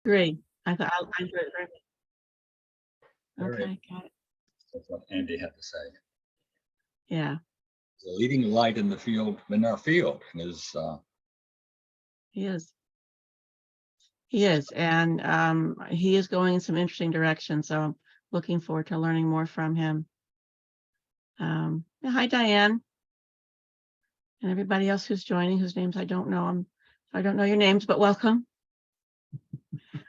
Agree. I thought I enjoyed it very much. Very- Okay, got it. That's what Andy had to say. Yeah, The leading light in the field, in our field, is he is. He is, and he is going in some interesting directions. So I'm looking forward to learning more from him. Yeah, hi, Diane, and everybody else who's joining, whose names I don't know. I don't know your names, but welcome.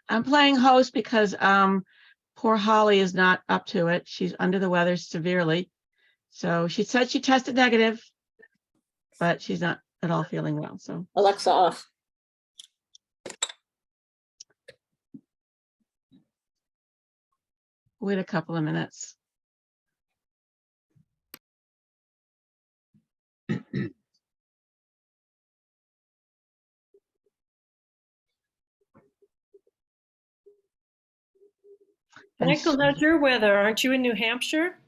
I'm playing host because poor Holly is not up to it. She's under the weather severely. So she said she tested negative, but she's not at all feeling well. So Alexa off. wait a couple of minutes. And Michael, how's your weather? Aren't you in New Hampshire?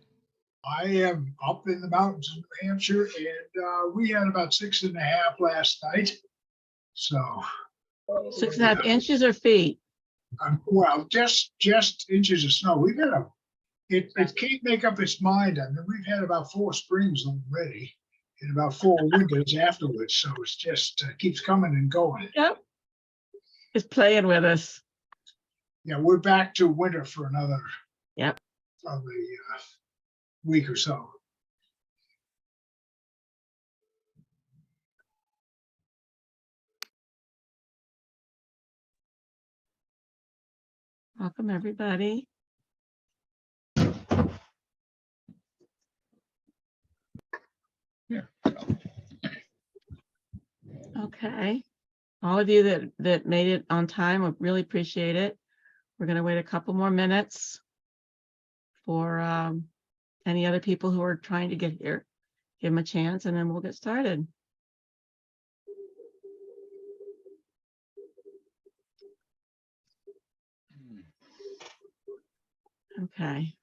I am up in the mountains of New Hampshire, and we had about 6.5 last night. So, 6.5 inches or feet? well, just inches of snow. We've had it can't make up its mind. I mean, we've had about 4 springs already and about 4 winters afterwards. So it's just keeps coming and going. Yep. It's playing with us. Yeah, we're back to winter for another. Yep. Probably week or so. Welcome, everybody. yeah. Okay. All of you that made it on time, I really appreciate it. We're going to wait a couple more minutes for any other people who are trying to get here. Give them a chance, and then we'll get started. Okay.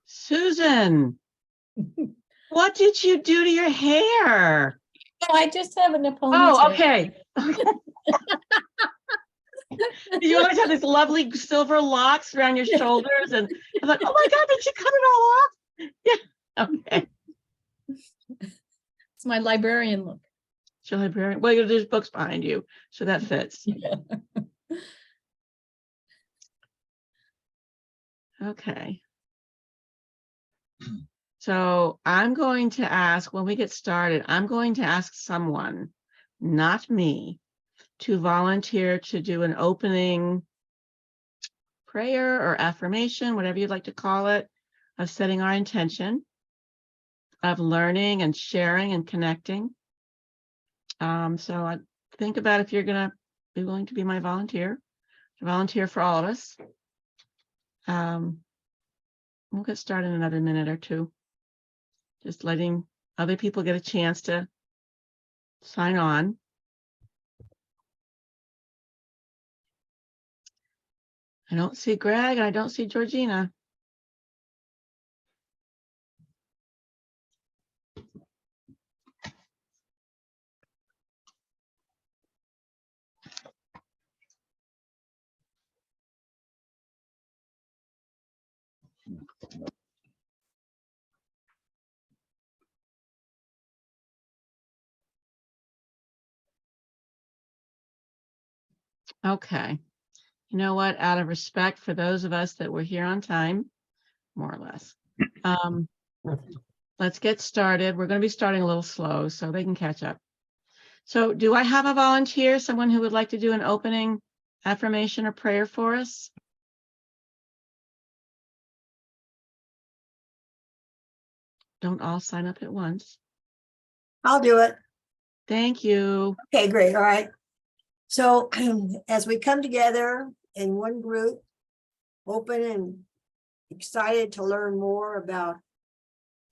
Susan, what did you do to your hair? No, I just have an ponytail. Oh, okay. You always have these lovely silver locks around your shoulders, and I was like, oh my God, did you cut it all off? Yeah. Okay. It's my librarian look. So librarian. Well, there's books behind you, so that fits. Yeah. Okay. So I'm going to ask, when we get started, I'm going to ask someone, not me, to volunteer to do an opening prayer or affirmation, whatever you'd like to call it, of setting our intention, of learning and sharing and connecting. So I think about if you're going to be willing to be my volunteer, to volunteer for all of us. We'll get started in another minute or two. Just letting other people get a chance to sign on. I don't see Greg, and I don't see Georgina. Okay. You know what? Out of respect for those of us that were here on time, more or less, let's get started. We're going to be starting a little slow so they can catch up. So do I have a volunteer, someone who would like to do an opening affirmation or prayer for us? Don't all sign up at once. I'll do it. Thank you. Okay, great. All right. So as we come together in one group, open and excited to learn more about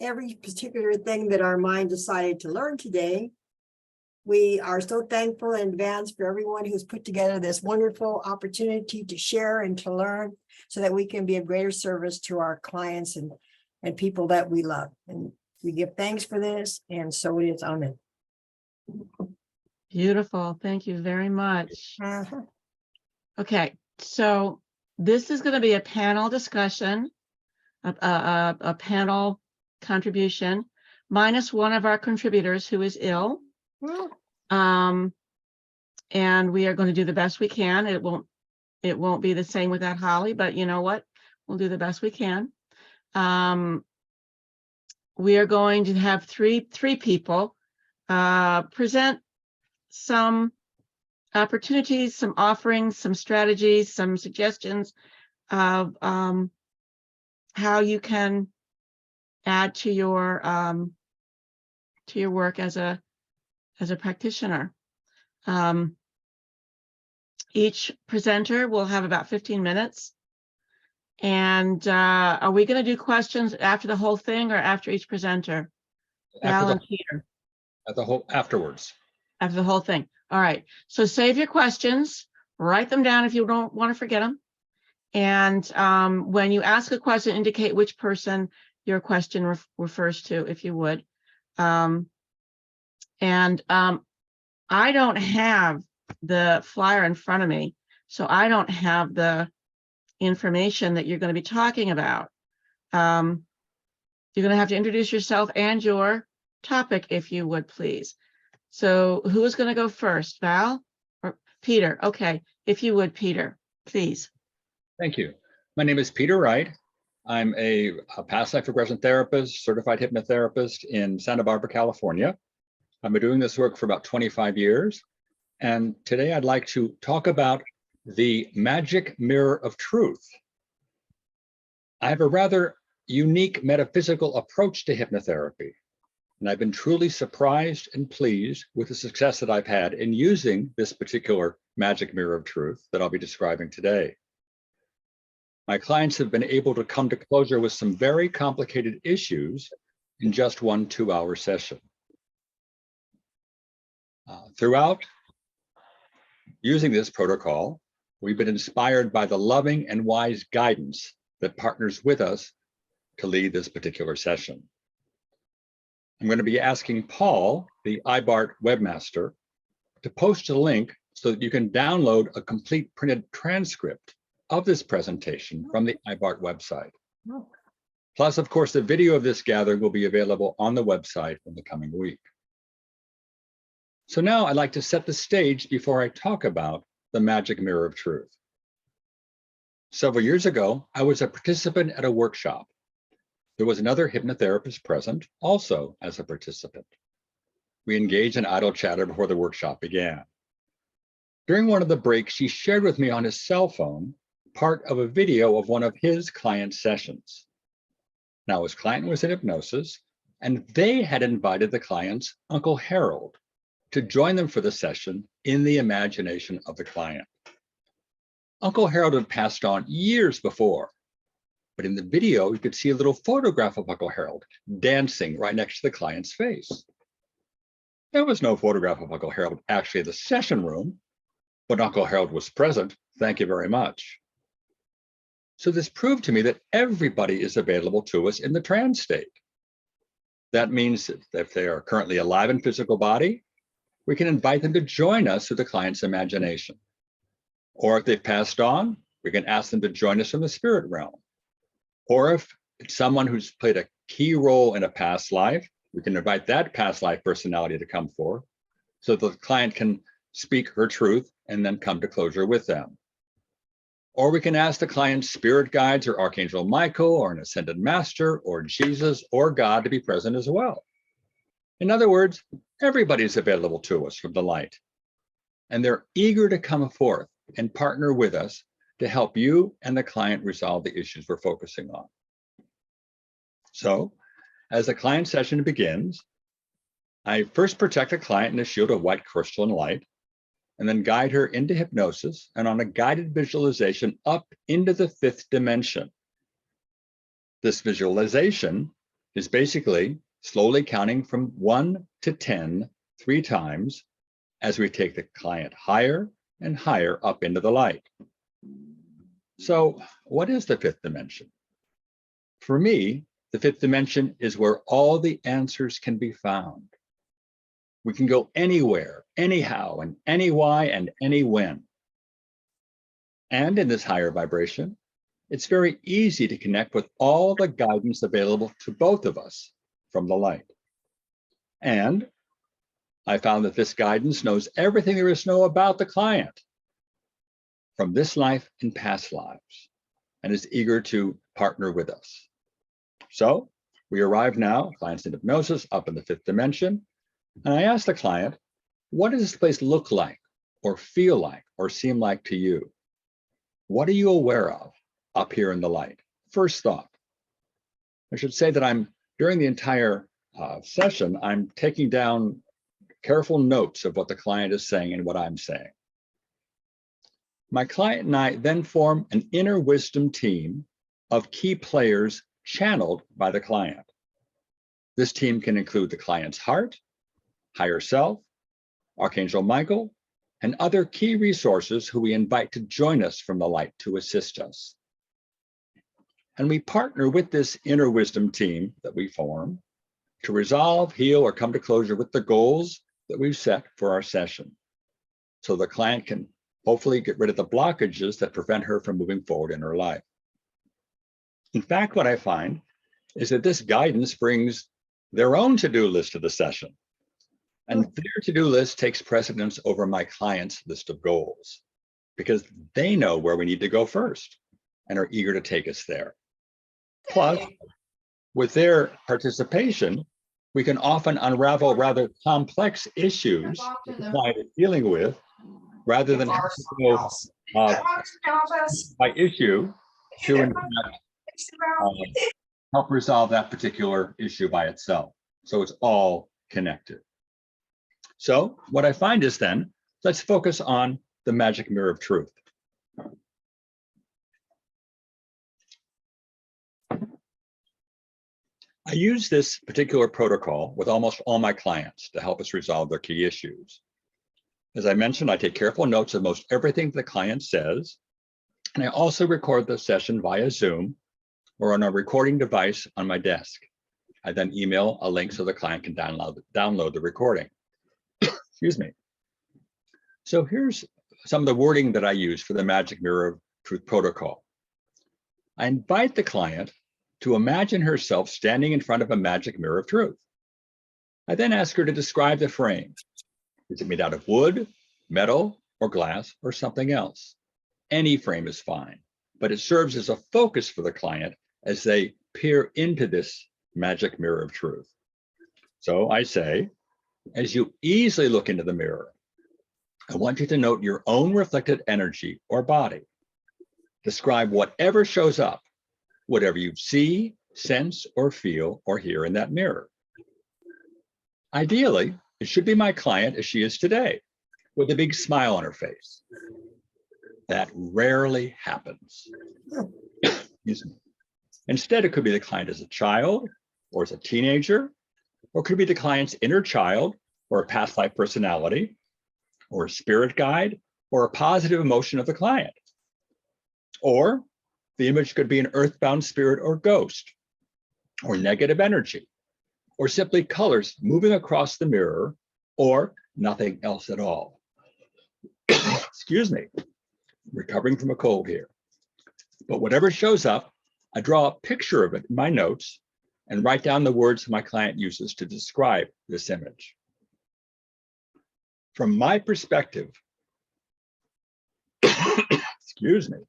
every particular thing that our mind decided to learn today, we are so thankful in advance for everyone who's put together this wonderful opportunity to share and to learn so that we can be of greater service to our clients and people that we love. And we give thanks for this, and so it is. Amen. Beautiful. Thank you very much. Uh-huh. Okay, so this is going to be a panel discussion, a panel contribution, minus one of our contributors who is ill. Well, And we are going to do the best we can. It won't be the same without Holly, but you know what? We'll do the best we can. We are going to have three people present some opportunities, some offerings, some strategies, some suggestions of how you can add to your work as a practitioner. Each presenter will have about 15 minutes. And are we going to do questions after the whole thing or after each presenter? Val and Peter. Afterwards. After the whole thing. All right. So save your questions, write them down if you don't want to forget them. And when you ask a question, indicate which person your question refers to, if you would. I don't have the flyer in front of me, so I don't have the information that you're going to be talking about. You're going to have to introduce yourself and your topic, if you would, please. So who is going to go first, Val or Peter? Okay, if you would, Peter, please. Thank you. My name is Peter Wright. I'm a past life regression therapist, certified hypnotherapist in Santa Barbara, California. I've been doing this work for about 25 years. And today I'd like to talk about the magic mirror of truth. I have a rather unique metaphysical approach to hypnotherapy, and I've been truly surprised and pleased with the success that I've had in using this particular magic mirror of truth that I'll be describing today. My clients have been able to come to closure with some very complicated issues in just 1 2-hour session. Throughout using this protocol, we've been inspired by the loving and wise guidance that partners with us to lead this particular session. I'm going to be asking Paul, the IBRT webmaster, to post a link so that you can download a complete printed transcript of this presentation from the IBRT website. Plus, of course, the video of this gathering will be available on the website in the coming week. So now I'd like to set the stage before I talk about the magic mirror of truth. Several years ago, I was a participant at a workshop. There was another hypnotherapist present, also as a participant. We engaged in idle chatter before the workshop began. During one of the breaks, she shared with me on his cell phone part of a video of one of his client sessions. Now, his client was in hypnosis, and they had invited the client's Uncle Harold to join them for the session in the imagination of the client. Uncle Harold had passed on years before, but in the video, you could see a little photograph of Uncle Harold dancing right next to the client's face. There was no photograph of Uncle Harold actually in the session room, but Uncle Harold was present. Thank you very much. So this proved to me that everybody is available to us in the trance state. That means that if they are currently alive in physical body, we can invite them to join us through the client's imagination. Or if they've passed on, we can ask them to join us from the spirit realm. Or if it's someone who's played a key role in a past life, we can invite that past life personality to come forth so the client can speak her truth and then come to closure with them. Or we can ask the client's spirit guides or Archangel Michael or an ascended master or Jesus or God to be present as well. In other words, everybody is available to us from the light, and they're eager to come forth and partner with us to help you and the client resolve the issues we're focusing on. So, as the client session begins, I first protect the client in a shield of white crystalline light, and then guide her into hypnosis and on a guided visualization up into the 5th dimension. This visualization is basically slowly counting from 1 to 10 3 times as we take the client higher and higher up into the light. So what is the 5th dimension? For me, the 5th dimension is where all the answers can be found. We can go anywhere, anyhow, and any why and any when. And in this higher vibration, it's very easy to connect with all the guidance available to both of us from the light. And I found that this guidance knows everything there is to know about the client from this life and past lives, and is eager to partner with us. So we arrive now, clients in hypnosis, up in the 5th dimension, and I asked the client, what does this place look like, or feel like, or seem like to you? What are you aware of up here in the light? First thought. I should say that during the entire session, I'm taking down careful notes of what the client is saying and what I'm saying. My client and I then form an inner wisdom team of key players channeled by the client. This team can include the client's heart, higher self, Archangel Michael, and other key resources who we invite to join us from the light to assist us. And we partner with this inner wisdom team that we form to resolve, heal, or come to closure with the goals that we've set for our session. So the client can hopefully get rid of the blockages that prevent her from moving forward in her life. In fact, what I find is that this guidance brings their own to-do list to the session. And their to-do list takes precedence over my client's list of goals because they know where we need to go first and are eager to take us there. Plus, with their participation, we can often unravel rather complex issues that the client is dealing with rather than have to go by issue to in fact, help resolve that particular issue by itself. So it's all connected. So what I find is then, let's focus on the magic mirror of truth. I use this particular protocol with almost all my clients to help us resolve their key issues. As I mentioned, I take careful notes of most everything the client says, and I also record the session via Zoom or on a recording device on my desk. I then email a link so the client can download the recording. Excuse me. So here's some of the wording that I use for the Magic Mirror of Truth protocol. I invite the client to imagine herself standing in front of a magic mirror of truth. I then ask her to describe the frame. Is it made out of wood, metal, or glass, or something else? Any frame is fine, but it serves as a focus for the client as they peer into this magic mirror of truth. So I say, as you easily look into the mirror, I want you to note your own reflected energy or body. Describe whatever shows up, whatever you see, sense, or feel, or hear in that mirror. Ideally, it should be my client as she is today, with a big smile on her face. That rarely happens. Excuse me. Instead, it could be the client as a child, or as a teenager, or it could be the client's inner child, or a past life personality, or a spirit guide, or a positive emotion of the client. Or the image could be an earthbound spirit or ghost, or negative energy, or simply colors moving across the mirror, or nothing else at all. Excuse me, recovering from a cold here. But whatever shows up, I draw a picture of it in my notes and write down the words my client uses to describe this image. From my perspective, excuse me,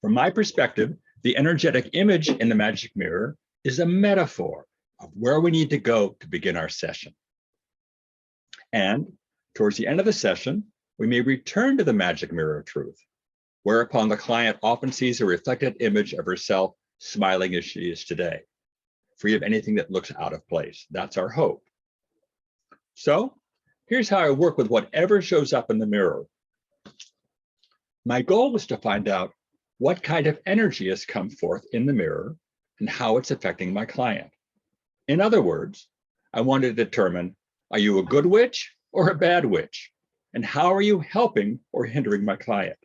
from my perspective, the energetic image in the magic mirror is a metaphor of where we need to go to begin our session. And towards the end of the session, we may return to the magic mirror of truth, whereupon the client often sees a reflected image of herself smiling as she is today, free of anything that looks out of place. That's our hope. So here's how I work with whatever shows up in the mirror. My goal was to find out what kind of energy has come forth in the mirror and how it's affecting my client. In other words, I wanted to determine, are you a good witch or a bad witch? And how are you helping or hindering my client?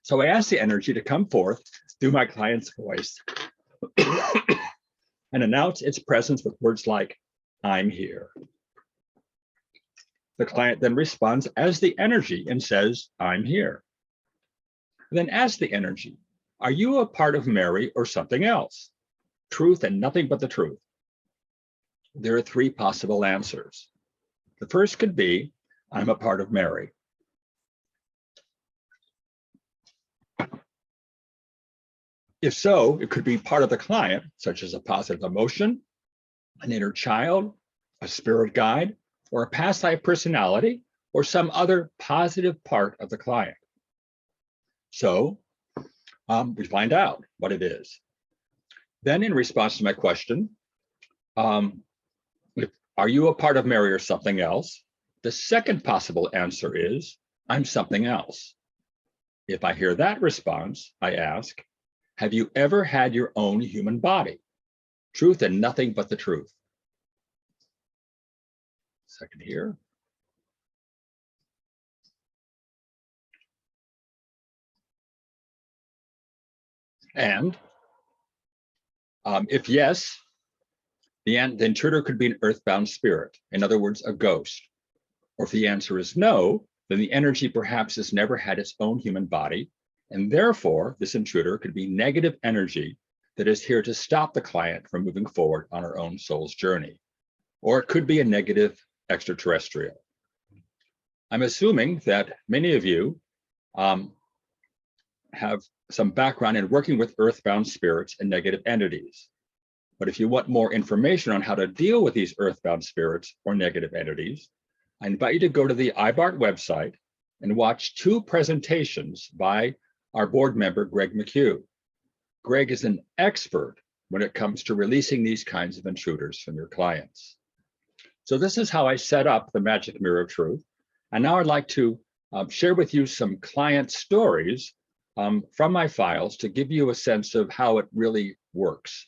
So I asked the energy to come forth through my client's voice and announce its presence with words like, I'm here. The client then responds as the energy and says, I'm here. Then ask the energy, are you a part of Mary or something else? Truth and nothing but the truth. There are three possible answers. The first could be, I'm a part of Mary. If so, it could be part of the client, such as a positive emotion, an inner child, a spirit guide, or a past life personality, or some other positive part of the client. So we find out what it is. Then in response to my question, are you a part of Mary or something else? The second possible answer is, I'm something else. If I hear that response, I ask, have you ever had your own human body? Truth and nothing but the truth. Second here. And if yes, the intruder could be an earthbound spirit, in other words, a ghost. Or if the answer is no, then the energy perhaps has never had its own human body, and therefore this intruder could be negative energy that is here to stop the client from moving forward on her own soul's journey. Or it could be a negative extraterrestrial. I'm assuming that many of you have some background in working with earthbound spirits and negative entities. But if you want more information on how to deal with these earthbound spirits or negative entities, I invite you to go to the IBRT website and watch 2 presentations by our board member, Greg McHugh. Greg is an expert when it comes to releasing these kinds of intruders from your clients. So this is how I set up the Magic Mirror of Truth. And now I'd like to share with you some client stories from my files to give you a sense of how it really works.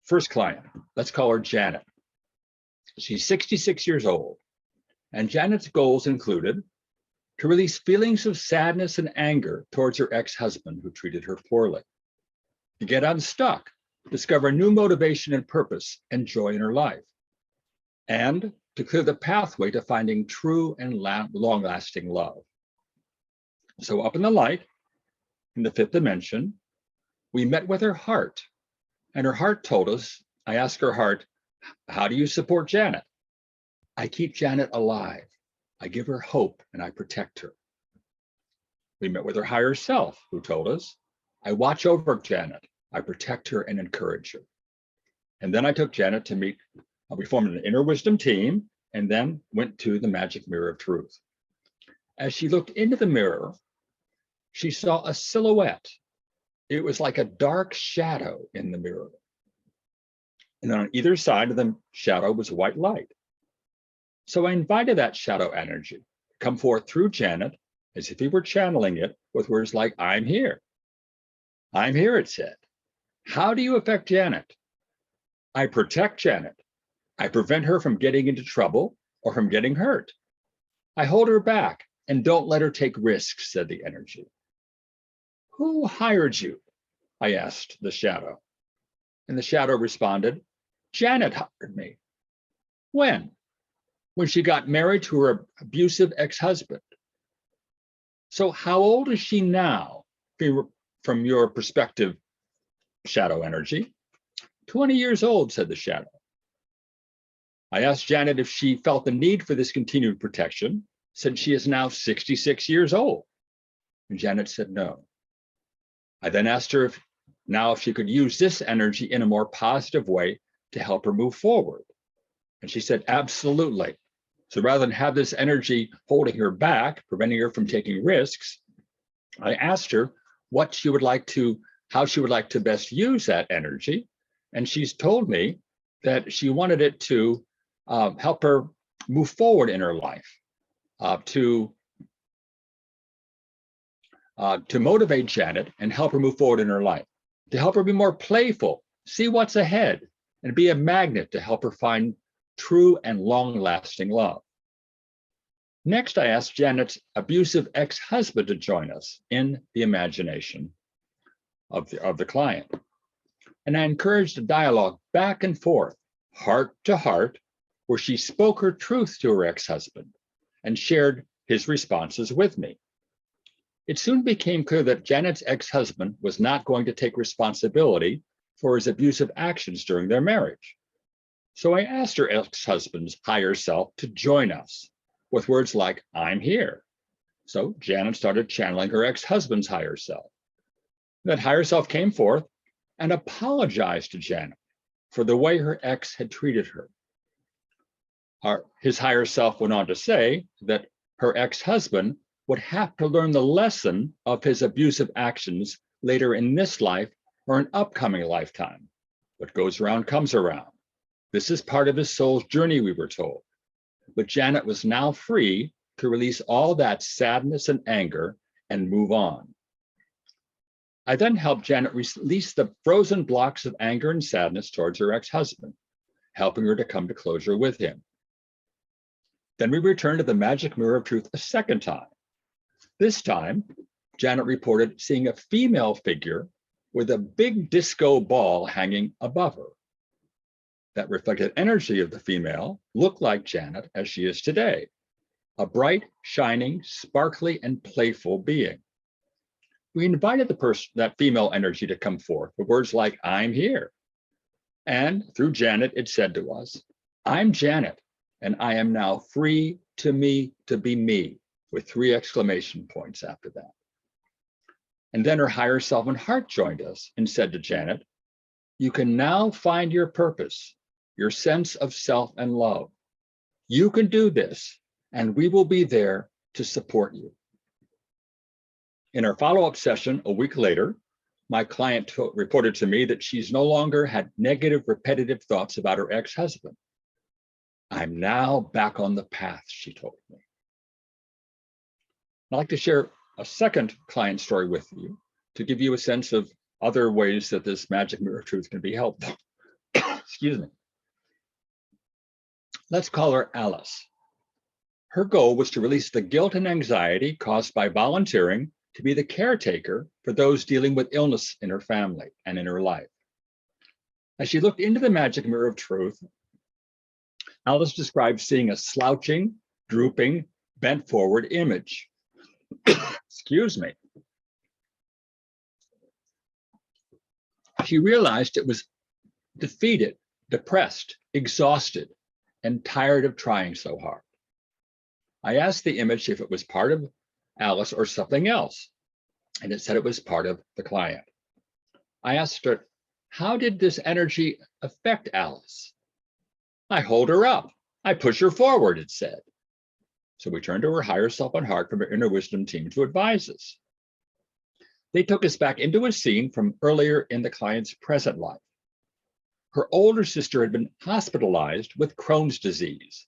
First client, let's call her Janet. She's 66 years old, and Janet's goals included to release feelings of sadness and anger towards her ex-husband who treated her poorly, to get unstuck, discover new motivation and purpose and joy in her life, and to clear the pathway to finding true and long-lasting love. So up in the light, in the 5th dimension, we met with her heart, and her heart told us, I asked her heart, how do you support Janet? I keep Janet alive. I give her hope and I protect her. We met with her higher self, who told us, I watch over Janet. I protect her and encourage her. And then I took Janet to meet, we formed an inner wisdom team and then went to the Magic Mirror of Truth. As she looked into the mirror, she saw a silhouette. It was like a dark shadow in the mirror. And on either side of the shadow was white light. So I invited that shadow energy to come forth through Janet as if he were channeling it with words like, I'm here. I'm here, it said. How do you affect Janet? I protect Janet. I prevent her from getting into trouble or from getting hurt. I hold her back and don't let her take risks, said the energy. Who hired you? I asked the shadow. And the shadow responded, Janet hired me. When? When she got married to her abusive ex-husband. So how old is she now, from your perspective, shadow energy? 20 years old, said the shadow. I asked Janet if she felt the need for this continued protection, since she is now 66 years old. And Janet said no. I then asked her if she could use this energy in a more positive way to help her move forward. And she said, absolutely. So rather than have this energy holding her back, preventing her from taking risks, I asked her how she would like to best use that energy. And she's told me that she wanted it to help her move forward in her life, to motivate Janet and help her move forward in her life, to help her be more playful, see what's ahead, and be a magnet to help her find true and long-lasting love. Next, I asked Janet's abusive ex-husband to join us in the imagination of the client. And I encouraged a dialogue back and forth, heart to heart, where she spoke her truth to her ex-husband and shared his responses with me. It soon became clear that Janet's ex-husband was not going to take responsibility for his abusive actions during their marriage. So I asked her ex-husband's higher self to join us with words like, "I'm here." So Janet started channeling her ex-husband's higher self. That higher self came forth and apologized to Janet for the way her ex had treated her. His higher self went on to say that her ex-husband would have to learn the lesson of his abusive actions later in this life or an upcoming lifetime. What goes around comes around. This is part of his soul's journey, we were told. But Janet was now free to release all that sadness and anger and move on. I then helped Janet release the frozen blocks of anger and sadness towards her ex-husband, helping her to come to closure with him. Then we returned to the magic mirror of truth a second time. This time, Janet reported seeing a female figure with a big disco ball hanging above her. That reflected energy of the female looked like Janet as she is today, a bright, shining, sparkly, and playful being. We invited that female energy to come forth with words like, "I'm here." And through Janet, it said to us, "I'm Janet, and I am now free to be me," with 3 exclamation points after that. And then her higher self and heart joined us and said to Janet, "You can now find your purpose, your sense of self and love. You can do this, and we will be there to support you." In our follow-up session a week later, my client reported to me that she's no longer had negative, repetitive thoughts about her ex-husband. "I'm now back on the path," she told me. I'd like to share a second client story with you to give you a sense of other ways that this magic mirror of truth can be helpful. Excuse me. Let's call her Alice. Her goal was to release the guilt and anxiety caused by volunteering to be the caretaker for those dealing with illness in her family and in her life. As she looked into the magic mirror of truth, Alice described seeing a slouching, drooping, bent forward image. Excuse me. She realized it was defeated, depressed, exhausted, and tired of trying so hard. I asked the image if it was part of Alice or something else, and it said it was part of the client. I asked her, how did this energy affect Alice? I hold her up. I push her forward, it said. So we turned to her higher self and heart from her inner wisdom team to advise us. They took us back into a scene from earlier in the client's present life. Her older sister had been hospitalized with Crohn's disease,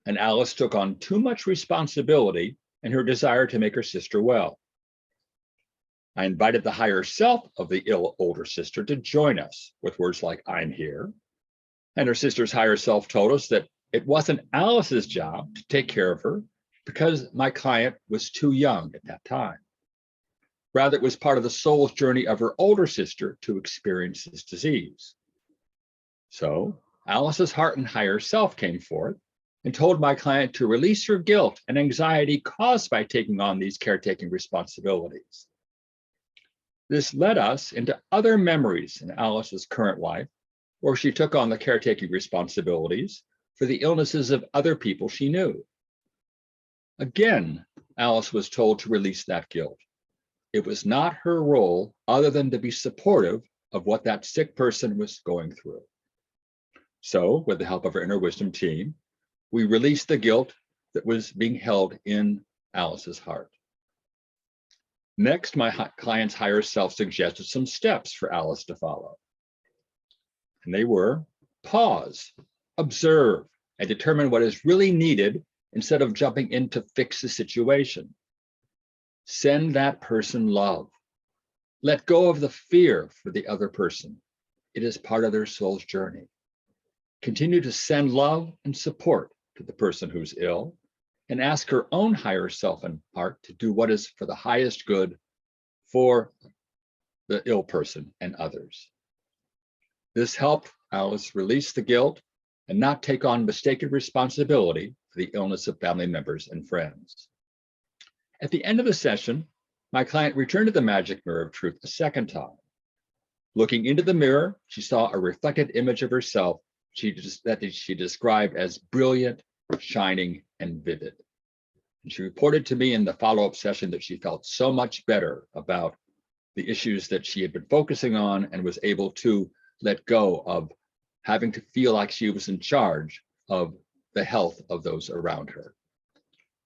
and Alice took on too much responsibility in her desire to make her sister well. I invited the higher self of the ill older sister to join us with words like, I'm here. And her sister's higher self told us that it wasn't Alice's job to take care of her because my client was too young at that time. Rather, it was part of the soul's journey of her older sister to experience this disease. So Alice's heart and higher self came forth and told my client to release her guilt and anxiety caused by taking on these caretaking responsibilities. This led us into other memories in Alice's current life, where she took on the caretaking responsibilities for the illnesses of other people she knew. Again, Alice was told to release that guilt. It was not her role other than to be supportive of what that sick person was going through. So, with the help of our inner wisdom team, we released the guilt that was being held in Alice's heart. Next, my client's higher self suggested some steps for Alice to follow. And they were pause, observe, and determine what is really needed instead of jumping in to fix the situation. Send that person love. Let go of the fear for the other person. It is part of their soul's journey. Continue to send love and support to the person who's ill, and ask her own higher self and heart to do what is for the highest good for the ill person and others. This helped Alice release the guilt and not take on mistaken responsibility for the illness of family members and friends. At the end of the session, my client returned to the magic mirror of truth a second time. Looking into the mirror, she saw a reflected image of herself that she described as brilliant, shining, and vivid. And she reported to me in the follow-up session that she felt so much better about the issues that she had been focusing on and was able to let go of having to feel like she was in charge of the health of those around her.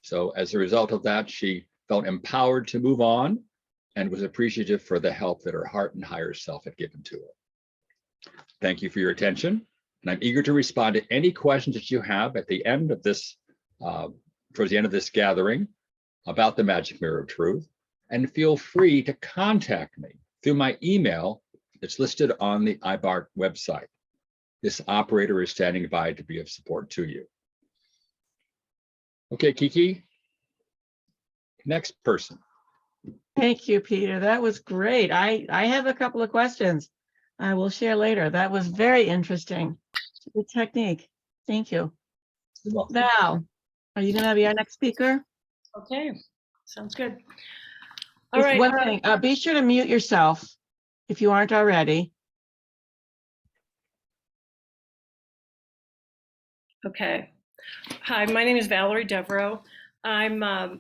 So as a result of that, she felt empowered to move on and was appreciative for the help that her heart and higher self had given to her. Thank you for your attention. And I'm eager to respond to any questions that you have at the end of this, towards the end of this gathering about the magic mirror of truth. And feel free to contact me through my email that's listed on the IBRT website. This operator is standing by to be of support to you. Okay, Kiki, next person. Thank you, Peter. That was great. I have a couple of questions I will share later. That was very interesting. Good technique. Thank you. You're welcome. Val, are you going to be our next speaker? Okay, sounds good. All Just right. one thing, be sure to mute yourself if you aren't already. Okay. Hi, my name is Valerie Deveraux. I'm a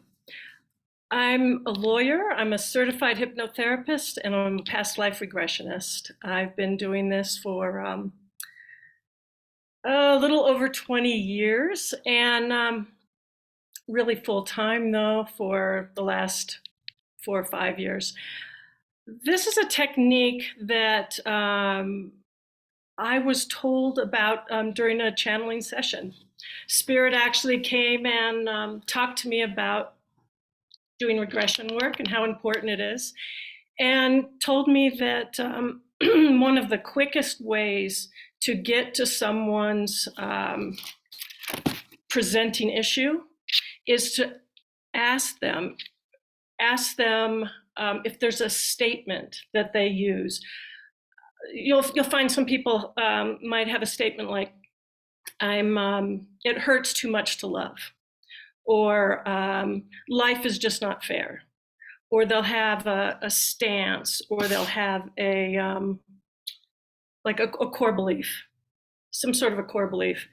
lawyer. I'm a certified hypnotherapist, and I'm a past life regressionist. I've been doing this for a little over 20 years, and really full time though for the last 4 or 5 years. This is a technique that I was told about during a channeling session. Spirit actually came and talked to me about doing regression work and how important it is, and told me that one of the quickest ways to get to someone's presenting issue is to ask them if there's a statement that they use. You'll find some people might have a statement like, it hurts too much to love, or life is just not fair, or they'll have a stance, or they'll have a like a core belief, some sort of a core belief.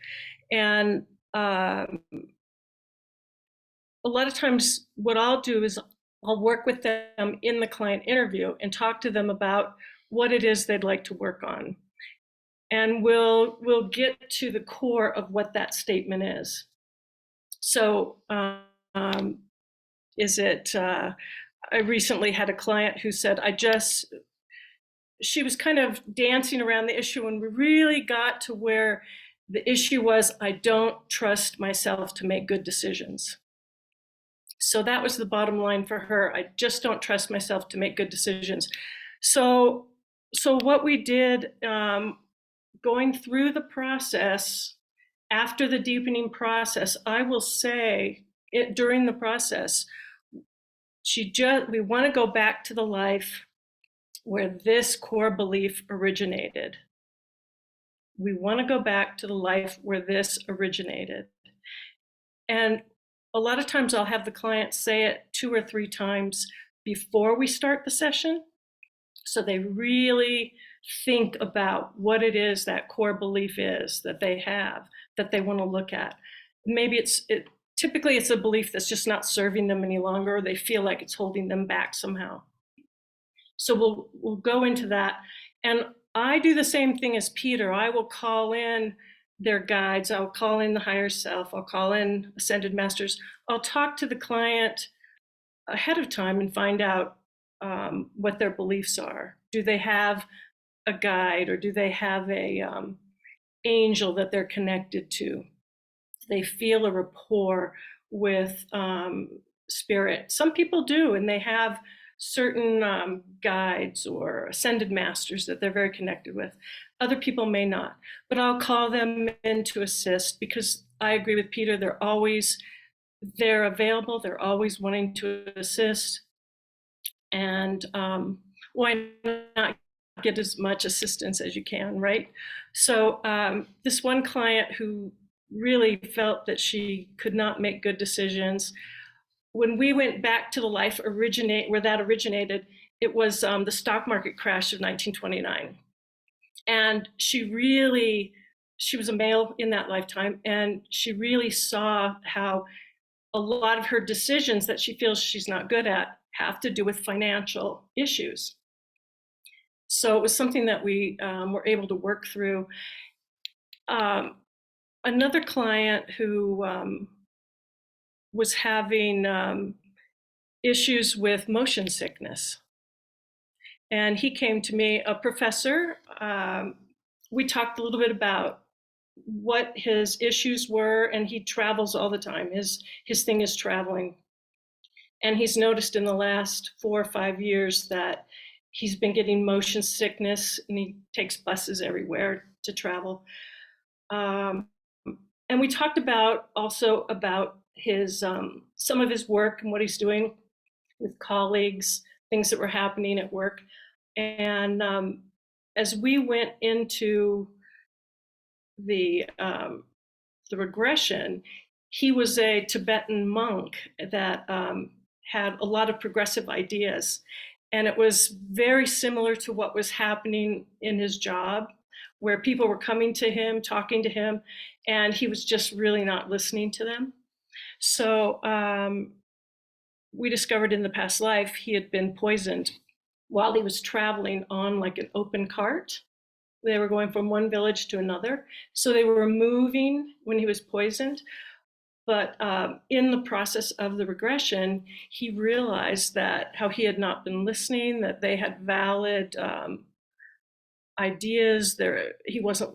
And a lot of times what I'll do is I'll work with them in the client interview and talk to them about what it is they'd like to work on. And we'll get to the core of what that statement is. So I recently had a client who said, she was kind of dancing around the issue, and we really got to where the issue was, I don't trust myself to make good decisions. So that was the bottom line for her. I just don't trust myself to make good decisions. So what we did, going through the process, after the deepening process, I will say during the process, we want to go back to the life where this core belief originated. We want to go back to the life where this originated. And a lot of times I'll have the client say it 2 or 3 times before we start the session, so they really think about what it is that core belief is that they have, that they want to look at. Maybe typically it's a belief that's just not serving them any longer, or they feel like it's holding them back somehow. So we'll go into that. And I do the same thing as Peter. I will call in their guides. I'll call in the higher self. I'll call in ascended masters. I'll talk to the client ahead of time and find out what their beliefs are. Do they have a guide, or do they have a angel that they're connected to? Do they feel a rapport with spirit? Some people do, and they have certain guides or ascended masters that they're very connected with. Other people may not, but I'll call them in to assist, because I agree with Peter, they're available, they're always wanting to assist. And why not get as much assistance as you can, right? So this one client who really felt that she could not make good decisions, when we went back to the life where that originated, it was the stock market crash of 1929. And she was a male in that lifetime, and she really saw how a lot of her decisions that she feels she's not good at have to do with financial issues. So it was something that we were able to work through. Another client who was having issues with motion sickness. And he came to me, a professor. We talked a little bit about what his issues were, and he travels all the time. His thing is traveling. And he's noticed in the last 4 or 5 years that he's been getting motion sickness, and he takes buses everywhere to travel. And we talked also about his some of his work and what he's doing with colleagues, things that were happening at work. And as we went into the regression, he was a Tibetan monk that had a lot of progressive ideas. And it was very similar to what was happening in his job, where people were coming to him, talking to him, and he was just really not listening to them. So we discovered in the past life he had been poisoned while he was traveling on like an open cart. They were going from one village to another. So they were moving when he was poisoned. But in the process of the regression, he realized that how he had not been listening, that they had valid ideas. He wasn't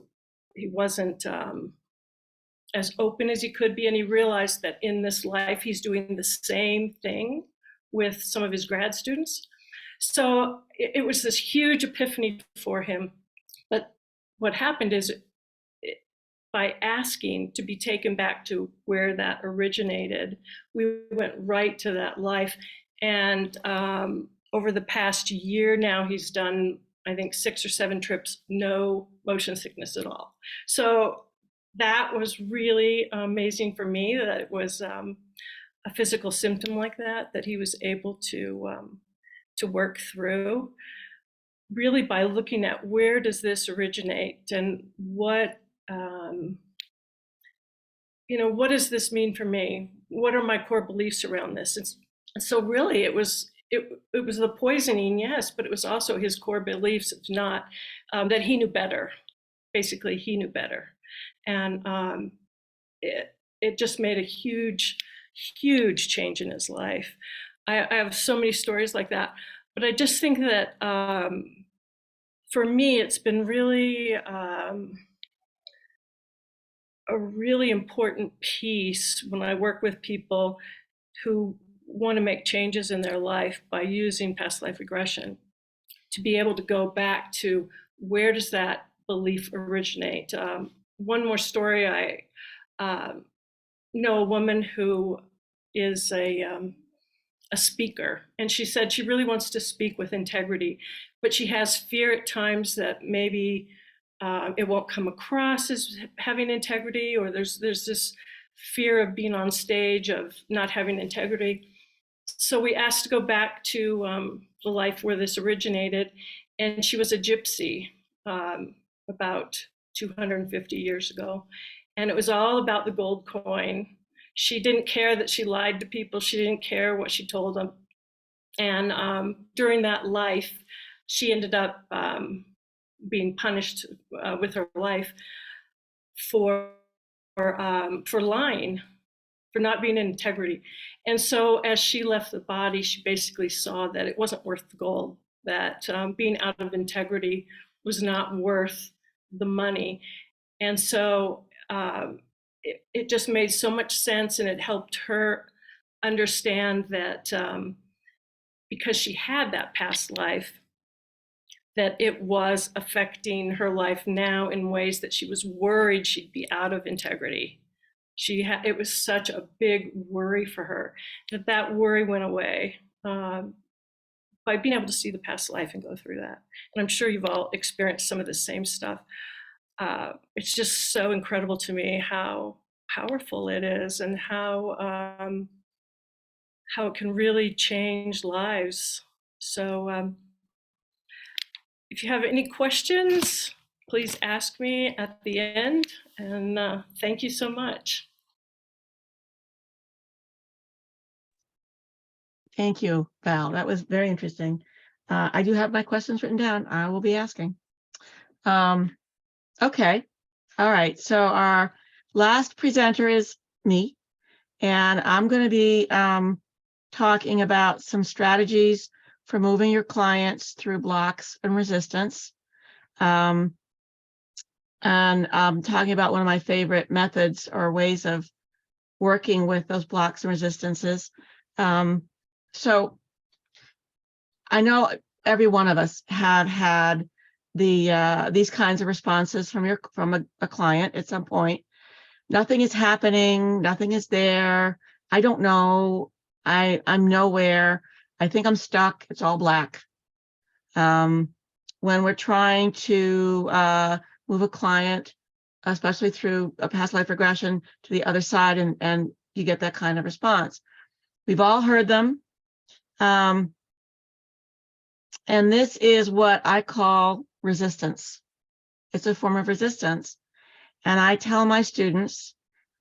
as open as he could be. And he realized that in this life, he's doing the same thing with some of his grad students. So it was this huge epiphany for him. But what happened is, by asking to be taken back to where that originated, we went right to that life. And over the past year now, he's done, I think, 6 or 7 trips, no motion sickness at all. So that was really amazing for me, that it was a physical symptom like that he was able to work through, really by looking at where does this originate and what does this mean for me? What are my core beliefs around this? So really it was the poisoning, yes, but it was also his core beliefs, if not, that he knew better. Basically, he knew better. And it just made a huge, huge change in his life. I have so many stories like that, but I just think that for me, it's been really a really important piece when I work with people who want to make changes in their life by using past life regression, to be able to go back to where does that belief originate. One more story. I know a woman who is a speaker, and she said she really wants to speak with integrity, but she has fear at times that maybe it won't come across as having integrity, or there's this fear of being on stage, of not having integrity. So we asked to go back to the life where this originated, and she was a gypsy about 250 years ago, and it was all about the gold coin. She didn't care that she lied to people. She didn't care what she told them. And during that life, she ended up being punished with her life for lying, for not being in integrity. And so as she left the body, she basically saw that it wasn't worth the gold, that being out of integrity was not worth the money. And so it just made so much sense, and it helped her understand that because she had that past life, that it was affecting her life now in ways that she was worried she'd be out of integrity. It was such a big worry for her, that worry went away by being able to see the past life and go through that. And I'm sure you've all experienced some of the same stuff. It's just so incredible to me how powerful it is and how it can really change lives. So if you have any questions, please ask me at the end. And thank you so much. Thank you, Val. That was very interesting. I do have my questions written down. I will be asking. Okay. All right. So our last presenter is me, and I'm going to be talking about some strategies for moving your clients through blocks and resistance. And I'm talking about one of my favorite methods or ways of working with those blocks and resistances. So I know every one of us have had these kinds of responses from a client at some point. Nothing is happening, nothing is there. I don't know. I'm nowhere. I think I'm stuck. It's all black. When we're trying to move a client, especially through a past life regression, to the other side, and you get that kind of response. We've all heard them. And this is what I call resistance. It's a form of resistance. And I tell my students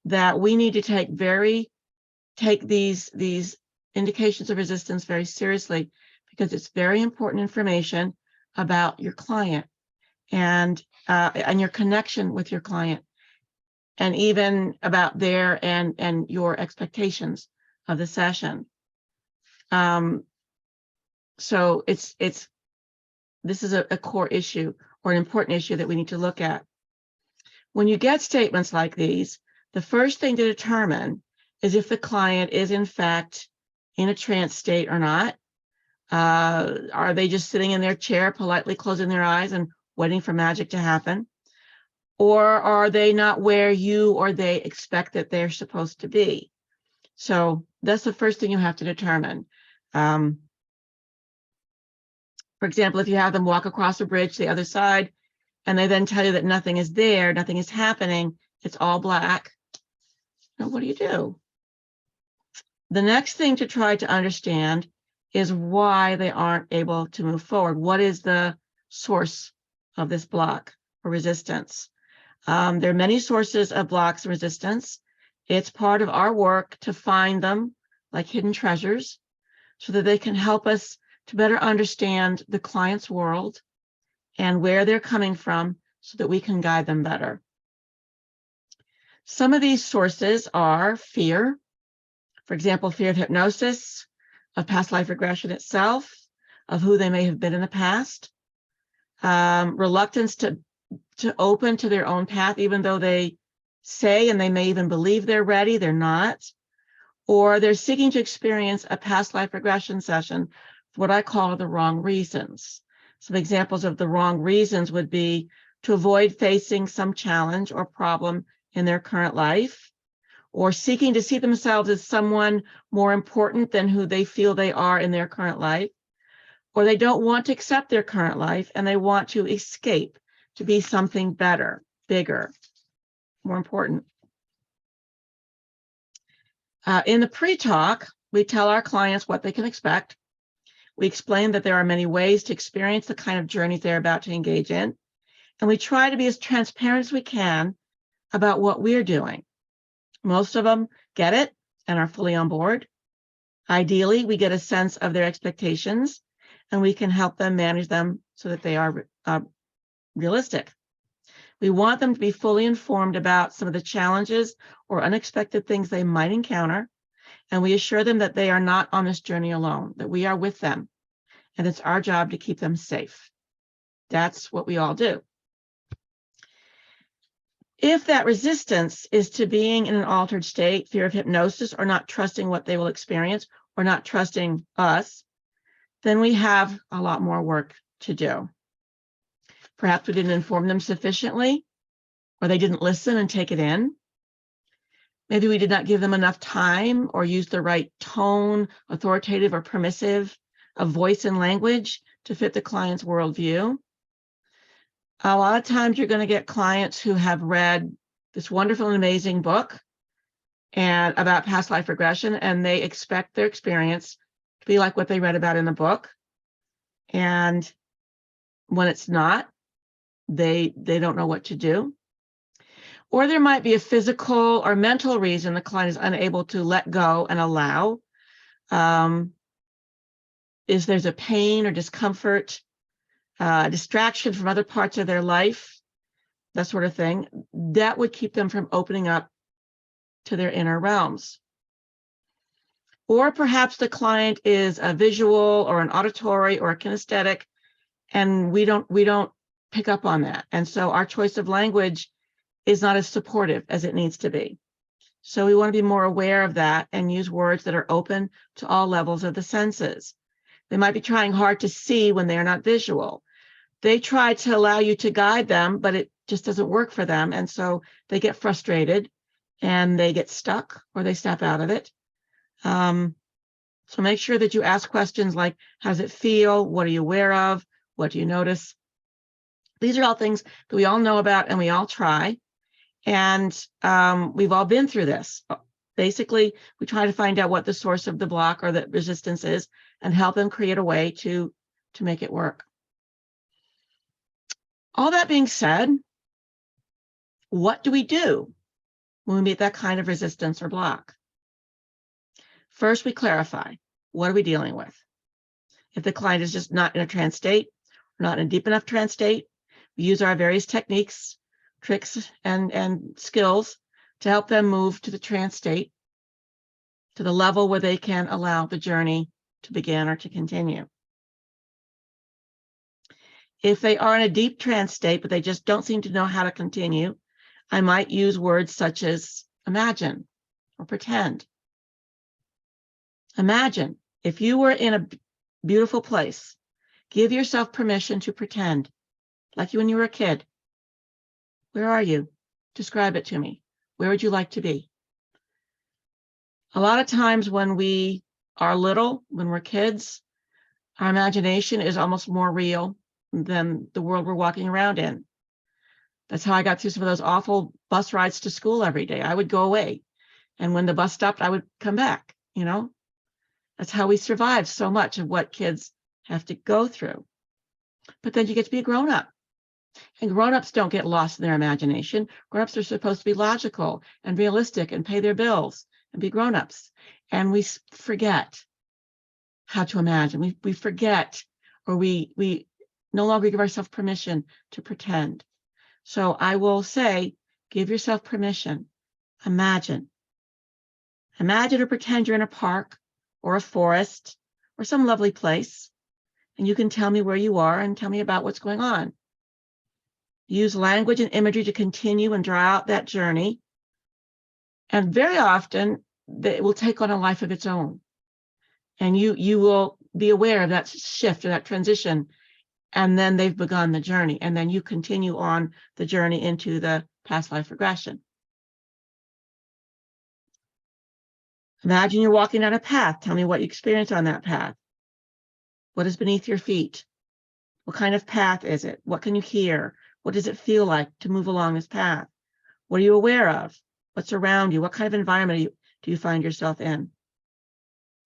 that we need to take these indications of resistance very seriously, because it's very important information about your client and your connection with your client, and even about their and your expectations of the session. So this is a core issue or an important issue that we need to look at. When you get statements like these, the first thing to determine is if the client is in fact in a trance state or not. Are they just sitting in their chair, politely closing their eyes and waiting for magic to happen? Or are they not where you or they expect that they're supposed to be? So that's the first thing you have to determine. For example, if you have them walk across a bridge to the other side, and they then tell you that nothing is there, nothing is happening, it's all black, now what do you do? The next thing to try to understand is why they aren't able to move forward. What is the source of this block or resistance? There are many sources of blocks and resistance. It's part of our work to find them like hidden treasures so that they can help us to better understand the client's world and where they're coming from so that we can guide them better. Some of these sources are fear, for example, fear of hypnosis, of past life regression itself, of who they may have been in the past, reluctance to open to their own path, even though they say and they may even believe they're ready, they're not, or they're seeking to experience a past life regression session for what I call the wrong reasons. Some examples of the wrong reasons would be to avoid facing some challenge or problem in their current life, or seeking to see themselves as someone more important than who they feel they are in their current life, or they don't want to accept their current life and they want to escape to be something better, bigger, more important. In the pre-talk, we tell our clients what they can expect. We explain that there are many ways to experience the kind of journeys they're about to engage in, and we try to be as transparent as we can about what we're doing. Most of them get it and are fully on board. Ideally, we get a sense of their expectations, and we can help them manage them so that they are realistic. We want them to be fully informed about some of the challenges or unexpected things they might encounter, and we assure them that they are not on this journey alone, that we are with them, and it's our job to keep them safe. That's what we all do. If that resistance is to being in an altered state, fear of hypnosis, or not trusting what they will experience, or not trusting us, then we have a lot more work to do. Perhaps we didn't inform them sufficiently, or they didn't listen and take it in. Maybe we did not give them enough time or use the right tone, authoritative or permissive, a voice and language to fit the client's worldview. A lot of times you're going to get clients who have read this wonderful and amazing book and about past life regression, and they expect their experience to be like what they read about in the book. And when it's not, they don't know what to do. Or there might be a physical or mental reason the client is unable to let go and allow. Is there's a pain or discomfort, distraction from other parts of their life, that sort of thing, that would keep them from opening up to their inner realms. Or perhaps the client is a visual or an auditory or a kinesthetic, and we don't pick up on that. And so our choice of language is not as supportive as it needs to be. So we want to be more aware of that and use words that are open to all levels of the senses. They might be trying hard to see when they're not visual. They try to allow you to guide them, but it just doesn't work for them. And so they get frustrated and they get stuck or they step out of it. So make sure that you ask questions like, how does it feel? What are you aware of? What do you notice? These are all things that we all know about and we all try. And we've all been through this. Basically, we try to find out what the source of the block or the resistance is and help them create a way to make it work. All that being said, what do we do when we meet that kind of resistance or block? First, we clarify, what are we dealing with? If the client is just not in a trance state, not in a deep enough trance state, we use our various techniques, tricks, and skills to help them move to the trance state, to the level where they can allow the journey to begin or to continue. If they are in a deep trance state, but they just don't seem to know how to continue, I might use words such as imagine or pretend. Imagine if you were in a beautiful place, give yourself permission to pretend, like when you were a kid. Where are you? Describe it to me. Where would you like to be? A lot of times when we are little, when we're kids, our imagination is almost more real than the world we're walking around in. That's how I got through some of those awful bus rides to school every day. I would go away. And when the bus stopped, I would come back, you know? That's how we survive so much of what kids have to go through. But then you get to be a grown-up. And grown-ups don't get lost in their imagination. Grown-ups are supposed to be logical and realistic and pay their bills and be grown-ups. And we forget how to imagine. We forget, or we no longer give ourselves permission to pretend. So I will say, give yourself permission. Imagine. Imagine or pretend you're in a park or a forest or some lovely place, and you can tell me where you are and tell me about what's going on. Use language and imagery to continue and draw out that journey. And very often, it will take on a life of its own. And you will be aware of that shift or that transition, and then they've begun the journey. And then you continue on the journey into the past life regression. Imagine you're walking down a path. Tell me what you experienced on that path. What is beneath your feet? What kind of path is it? What can you hear? What does it feel like to move along this path? What are you aware of? What's around you? What kind of environment do you find yourself in?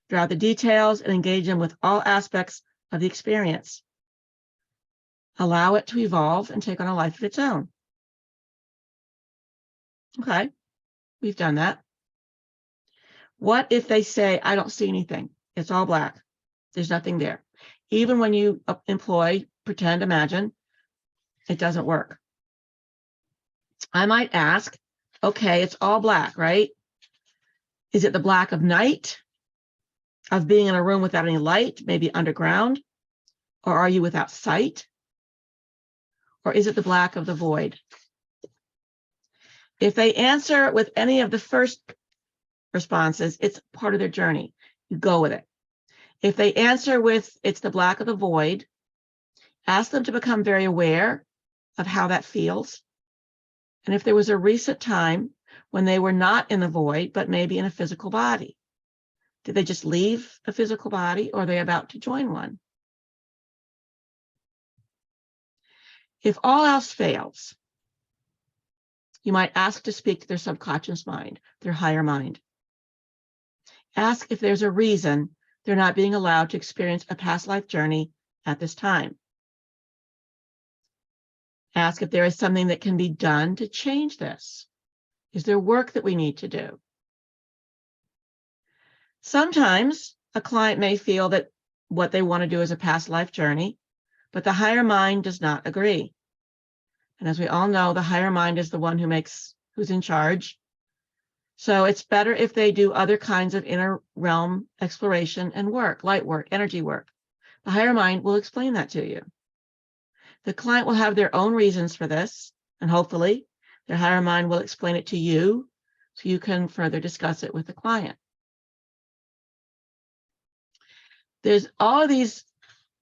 Draw the details and engage them with all aspects of the experience. Allow it to evolve and take on a life of its own. Okay, we've done that. What if they say, I don't see anything? It's all black. There's nothing there. Even when you employ pretend, imagine, it doesn't work. I might ask, okay, it's all black, right? Is it the black of night, of being in a room without any light, maybe underground? Or are you without sight? Or is it the black of the void? If they answer with any of the first responses, it's part of their journey. You go with it. If they answer with, it's the black of the void, ask them to become very aware of how that feels. And if there was a recent time when they were not in the void, but maybe in a physical body, Did they just leave a physical body, or are they about to join one? If all else fails, you might ask to speak to their subconscious mind, their higher mind. Ask if there's a reason they're not being allowed to experience a past life journey at this time. Ask if there is something that can be done to change this. Is there work that we need to do? Sometimes a client may feel that what they want to do is a past life journey, but the higher mind does not agree. And as we all know, the higher mind is the one who's in charge. So it's better if they do other kinds of inner realm exploration and work, light work, energy work. The higher mind will explain that to you. The client will have their own reasons for this, and hopefully their higher mind will explain it to you so you can further discuss it with the client. There's all of these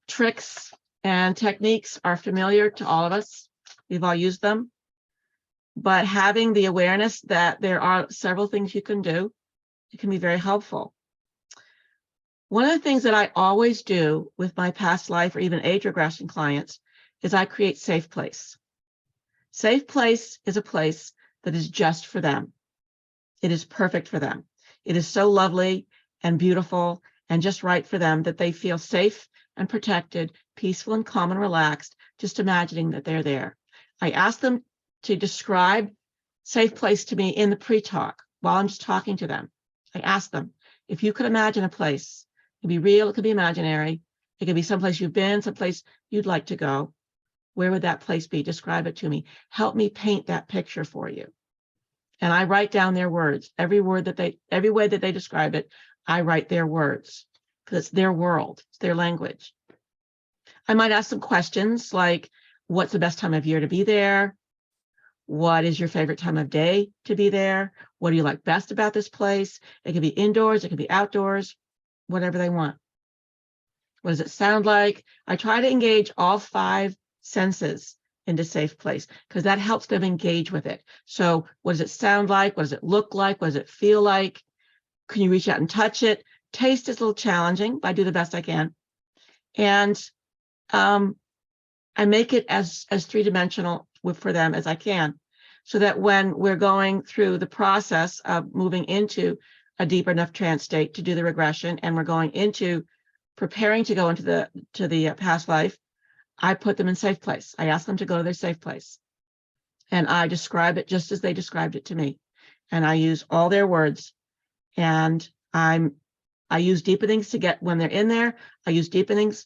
tricks and techniques are familiar to all of us. We've all used them. But having the awareness that there are several things you can do, it can be very helpful. One of the things that I always do with my past life or even age regression clients is I create safe place. Safe place is a place that is just for them. It is perfect for them. It is so lovely and beautiful and just right for them that they feel safe and protected, peaceful and calm and relaxed, just imagining that they're there. I ask them to describe safe place to me in the pre-talk while I'm just talking to them. I ask them, if you could imagine a place, it could be real, it could be imaginary, it could be someplace you've been, someplace you'd like to go. Where would that place be? Describe it to me. Help me paint that picture for you. And I write down their words. Every way that they describe it, I write their words because it's their world, it's their language. I might ask them questions like, what's the best time of year to be there? What is your favorite time of day to be there? What do you like best about this place? It could be indoors, it could be outdoors, whatever they want. What does it sound like? I try to engage all 5 senses into safe place because that helps them engage with it. So what does it sound like? What does it look like? What does it feel like? Can you reach out and touch it? Taste is a little challenging, but I do the best I can. And I make it as 3-dimensional for them as I can, so that when we're going through the process of moving into a deeper enough trance state to do the regression, and we're going into preparing to go into the past life, I put them in safe place. I ask them to go to their safe place, and I describe it just as they described it to me, and I use all their words, and I use deepenings to get when they're in there. I use deepenings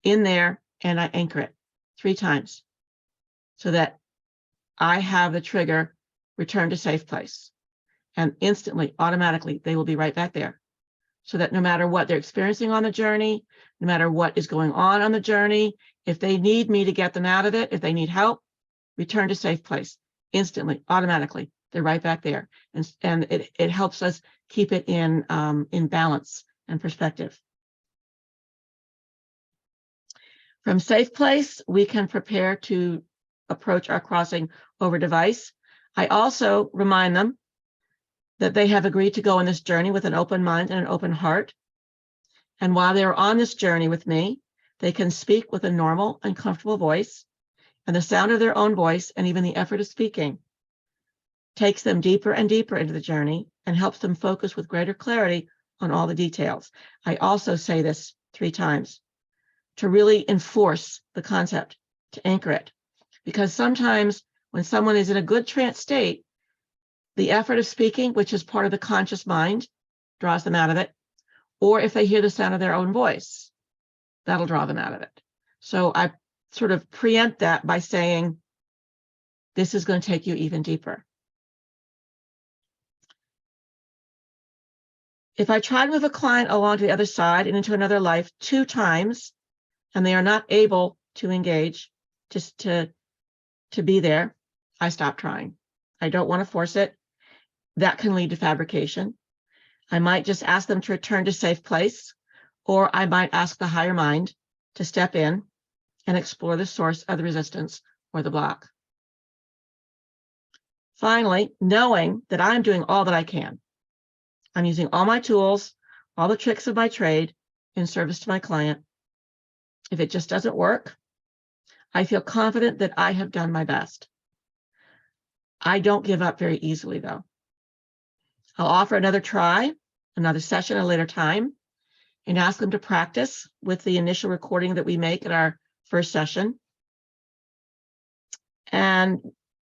in there, and I anchor it 3 times so that I have the trigger return to safe place, and instantly, automatically, they will be right back there. So that no matter what they're experiencing on the journey, no matter what is going on the journey, if they need me to get them out of it, if they need help, return to safe place, instantly, automatically, they're right back there. And it helps us keep it in balance and perspective. From safe place, we can prepare to approach our crossing over device. I also remind them that they have agreed to go on this journey with an open mind and an open heart. And while they're on this journey with me, they can speak with a normal and comfortable voice, and the sound of their own voice and even the effort of speaking takes them deeper and deeper into the journey and helps them focus with greater clarity on all the details. I also say this 3 times to really enforce the concept, to anchor it. Because sometimes when someone is in a good trance state, the effort of speaking, which is part of the conscious mind, draws them out of it. Or if they hear the sound of their own voice, that'll draw them out of it. So I sort of preempt that by saying, this is going to take you even deeper. If I try to move a client along to the other side and into another life 2 times, and they are not able to engage, just to be there, I stop trying. I don't want to force it. That can lead to fabrication. I might just ask them to return to safe place, or I might ask the higher mind to step in and explore the source of the resistance or the block. Finally, knowing that I'm doing all that I can. I'm using all my tools, all the tricks of my trade in service to my client. If it just doesn't work, I feel confident that I have done my best. I don't give up very easily, though. I'll offer another try, another session at a later time, and ask them to practice with the initial recording that we make at our first session. And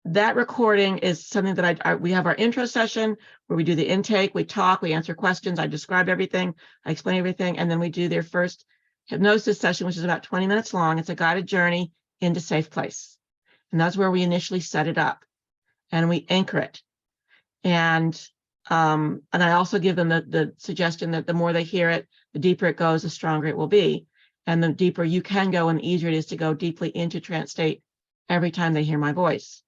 that recording is something that we have our intro session where we do the intake, we talk, we answer questions, I describe everything, I explain everything, and then we do their first hypnosis session, which is about 20 minutes long. It's a guided journey into safe place. And that's where we initially set it up and we anchor it. And I also give them the suggestion that the more they hear it, the deeper it goes, the stronger it will be. And the deeper you can go and the easier it is to go deeply into trance state every time they hear my voice.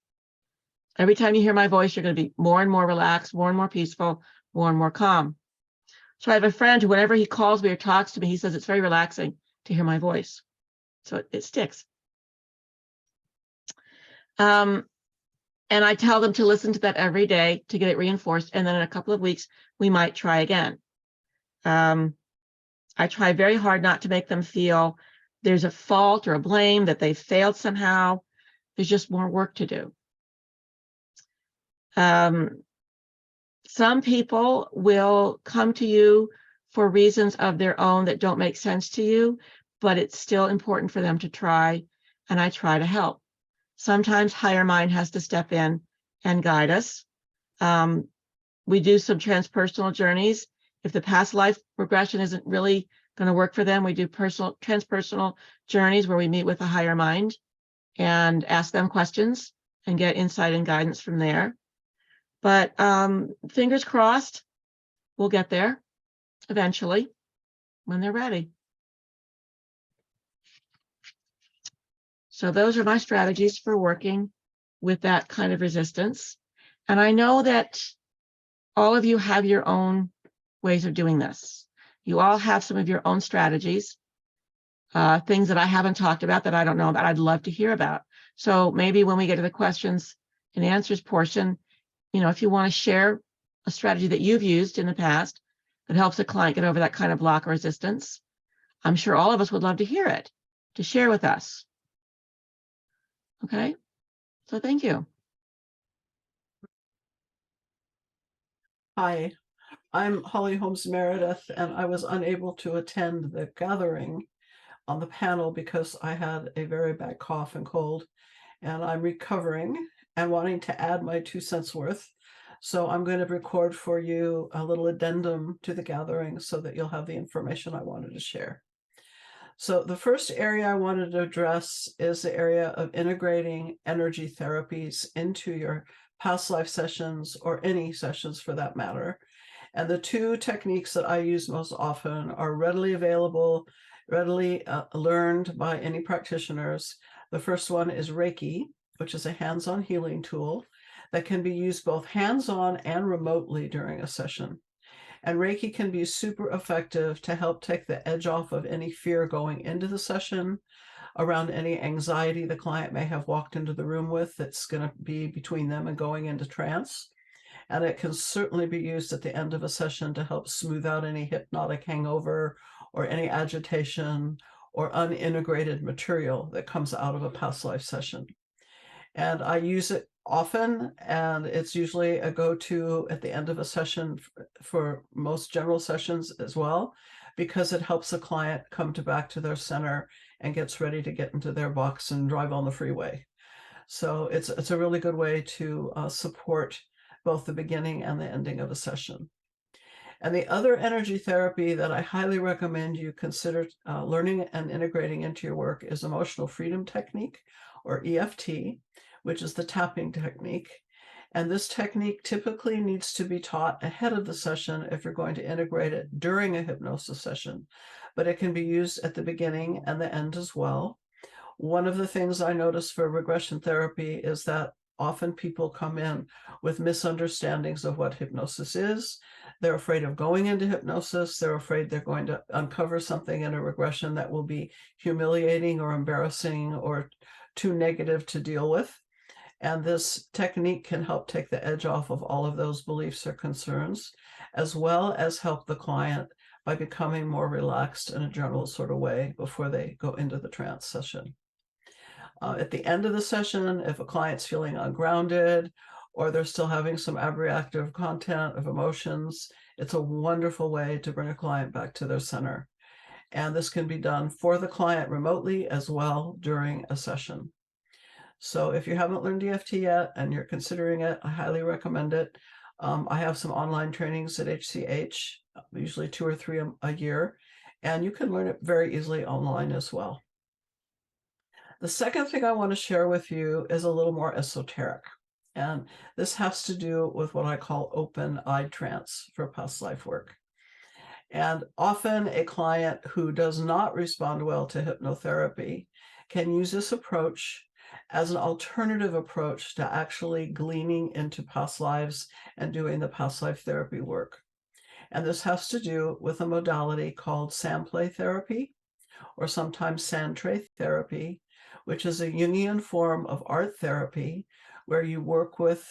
Every time you hear my voice, you're going to be more and more relaxed, more and more peaceful, more and more calm. So I have a friend who, whenever he calls me or talks to me, he says it's very relaxing to hear my voice. So it sticks. And I tell them to listen to that every day to get it reinforced. And then in a couple of weeks, we might try again. I try very hard not to make them feel there's a fault or a blame, that they failed somehow. There's just more work to do. Some people will come to you for reasons of their own that don't make sense to you, but it's still important for them to try, and I try to help. Sometimes higher mind has to step in and guide us. We do some transpersonal journeys. If the past life regression isn't really going to work for them, we do transpersonal journeys where we meet with a higher mind and ask them questions and get insight and guidance from there. But fingers crossed, we'll get there eventually when they're ready. So those are my strategies for working with that kind of resistance. And I know that all of you have your own ways of doing this. You all have some of your own strategies, things that I haven't talked about that I don't know about, I'd love to hear about. So maybe when we get to the questions and answers portion, you know, if you want to share a strategy that you've used in the past that helps a client get over that kind of block or resistance, I'm sure all of us would love to hear it, to share with us. Okay, so thank you. Hi, I'm Holly Holmes-Meredith, and I was unable to attend the gathering on the panel because I had a very bad cough and cold, and I'm recovering and wanting to add my 2 cents worth. So I'm going to record for you a little addendum to the gathering so that you'll have the information I wanted to share. So the first area I wanted to address is the area of integrating energy therapies into your past life sessions, or any sessions for that matter. And the 2 techniques that I use most often are readily available, readily learned by any practitioners. The first one is Reiki, which is a hands-on healing tool that can be used both hands-on and remotely during a session. And Reiki can be super effective to help take the edge off of any fear going into the session, around any anxiety the client may have walked into the room with that's going to be between them and going into trance. And it can certainly be used at the end of a session to help smooth out any hypnotic hangover or any agitation or unintegrated material that comes out of a past life session. And I use it often, and it's usually a go-to at the end of a session for most general sessions as well, because it helps the client come back to their center and gets ready to get into their box and drive on the freeway. So it's a really good way to support both the beginning and the ending of a session. And the other energy therapy that I highly recommend you consider learning and integrating into your work is emotional freedom technique, or EFT, which is the tapping technique. And this technique typically needs to be taught ahead of the session if you're going to integrate it during a hypnosis session, but it can be used at the beginning and the end as well. One of the things I notice for regression therapy is that often people come in with misunderstandings of what hypnosis is. They're afraid of going into hypnosis. They're afraid they're going to uncover something in a regression that will be humiliating or embarrassing or too negative to deal with. And this technique can help take the edge off of all of those beliefs or concerns, as well as help the client by becoming more relaxed in a general sort of way before they go into the trance session. At the end of the session, if a client's feeling ungrounded or they're still having some abreactive content of emotions, it's a wonderful way to bring a client back to their center. And this can be done for the client remotely as well during a session. So if you haven't learned EFT yet and you're considering it, I highly recommend it. I have some online trainings at HCH, usually 2 or 3 a year, and you can learn it very easily online as well. The second thing I want to share with you is a little more esoteric, and this has to do with what I call open-eyed trance for past life work. And often a client who does not respond well to hypnotherapy can use this approach as an alternative approach to actually gleaning into past lives and doing the past life therapy work. And this has to do with a modality called sand play therapy, or sometimes sand tray therapy, which is a Jungian form of art therapy where you work with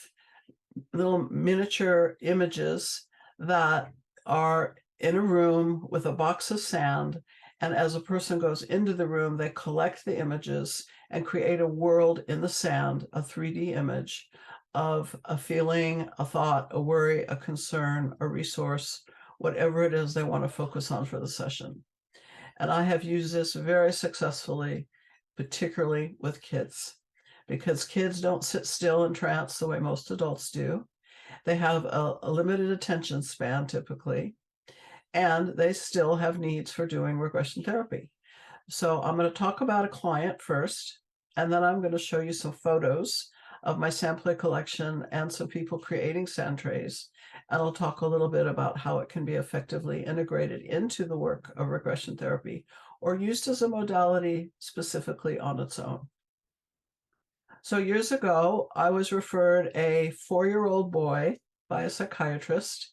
little miniature images that are in a room with a box of sand. And as a person goes into the room, they collect the images and create a world in the sand, a 3D image of a feeling, a thought, a worry, a concern, a resource, whatever it is they want to focus on for the session. And I have used this very successfully, particularly with kids, because kids don't sit still in trance the way most adults do. They have a limited attention span typically, and they still have needs for doing regression therapy. So I'm going to talk about a client first, and then I'm going to show you some photos of my sand play collection and some people creating sand trays. And I'll talk a little bit about how it can be effectively integrated into the work of regression therapy or used as a modality specifically on its own. So years ago, I was referred a 4-year-old boy by a psychiatrist,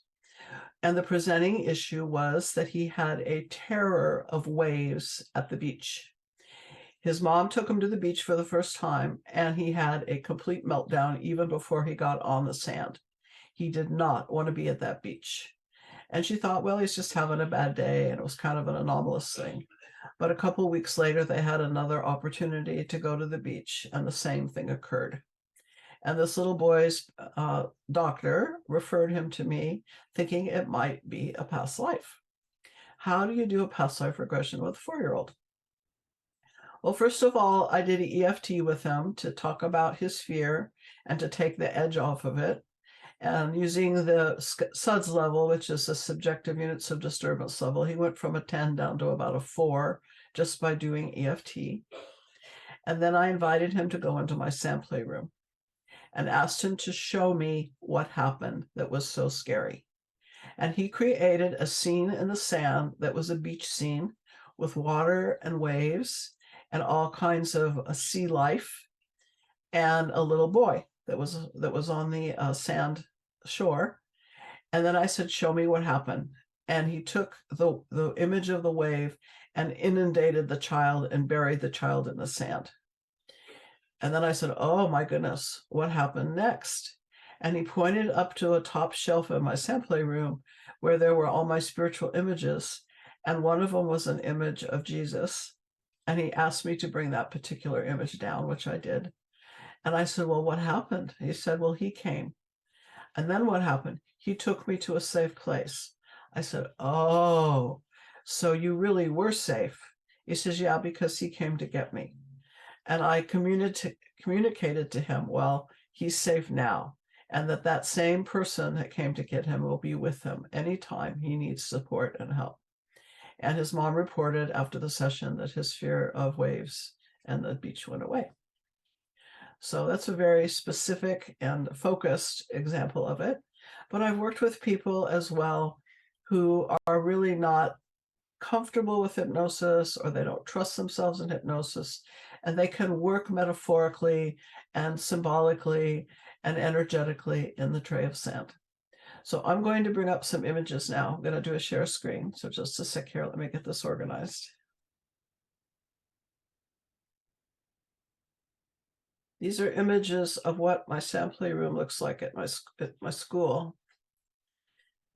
and the presenting issue was that he had a terror of waves at the beach. His mom took him to the beach for the first time, and he had a complete meltdown even before he got on the sand. He did not want to be at that beach. And she thought, well, he's just having a bad day, and it was kind of an anomalous thing. But a couple of weeks later, they had another opportunity to go to the beach, and the same thing occurred. And this little boy's doctor referred him to me, thinking it might be a past life. How do you do a past life regression with a 4-year-old? Well, first of all, I did an EFT with him to talk about his fear and to take the edge off of it. And using the SUDS level, which is the subjective units of disturbance level, he went from a 10 down to about a 4 just by doing EFT. And then I invited him to go into my sand play room and asked him to show me what happened that was so scary. And he created a scene in the sand that was a beach scene with water and waves and all kinds of sea life and a little boy that was on the sand shore. And then I said, show me what happened. And he took the image of the wave and inundated the child and buried the child in the sand. And then I said, oh my goodness, what happened next? And he pointed up to a top shelf in my sand play room where there were all my spiritual images. And one of them was an image of Jesus. And he asked me to bring that particular image down, which I did. And I said, well, what happened? He said, well, he came. And then what happened? He took me to a safe place. I said, oh, so you really were safe. He says, yeah, because he came to get me. And I communicated to him, well, he's safe now. And that same person that came to get him will be with him anytime he needs support and help. And his mom reported after the session that his fear of waves and the beach went away. So that's a very specific and focused example of it. But I've worked with people as well who are really not comfortable with hypnosis, or they don't trust themselves in hypnosis, and they can work metaphorically and symbolically and energetically in the tray of sand. So I'm going to bring up some images now. I'm going to do a share screen. So just a sec here. Let me get this organized. These are images of what my sand play room looks like at my school.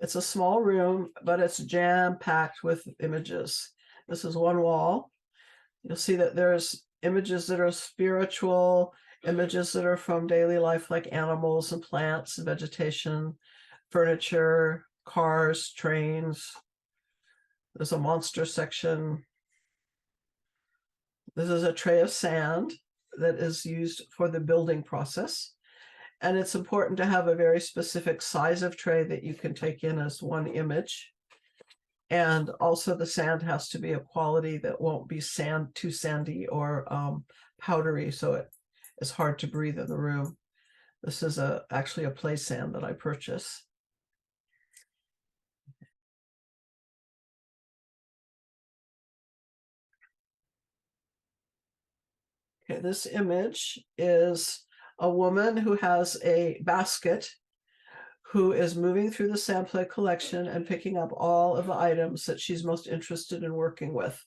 It's a small room, but it's jam-packed with images. This is one wall. You'll see that there's images that are spiritual, images that are from daily life, like animals and plants and vegetation, furniture, cars, trains. There's a monster section. This is a tray of sand that is used for the building process. And it's important to have a very specific size of tray that you can take in as one image. And also the sand has to be a quality that won't be too sandy or powdery, so it is hard to breathe in the room. This is actually a play sand that I purchased. Okay, this image is a woman who has a basket, who is moving through the sand play collection and picking up all of the items that she's most interested in working with.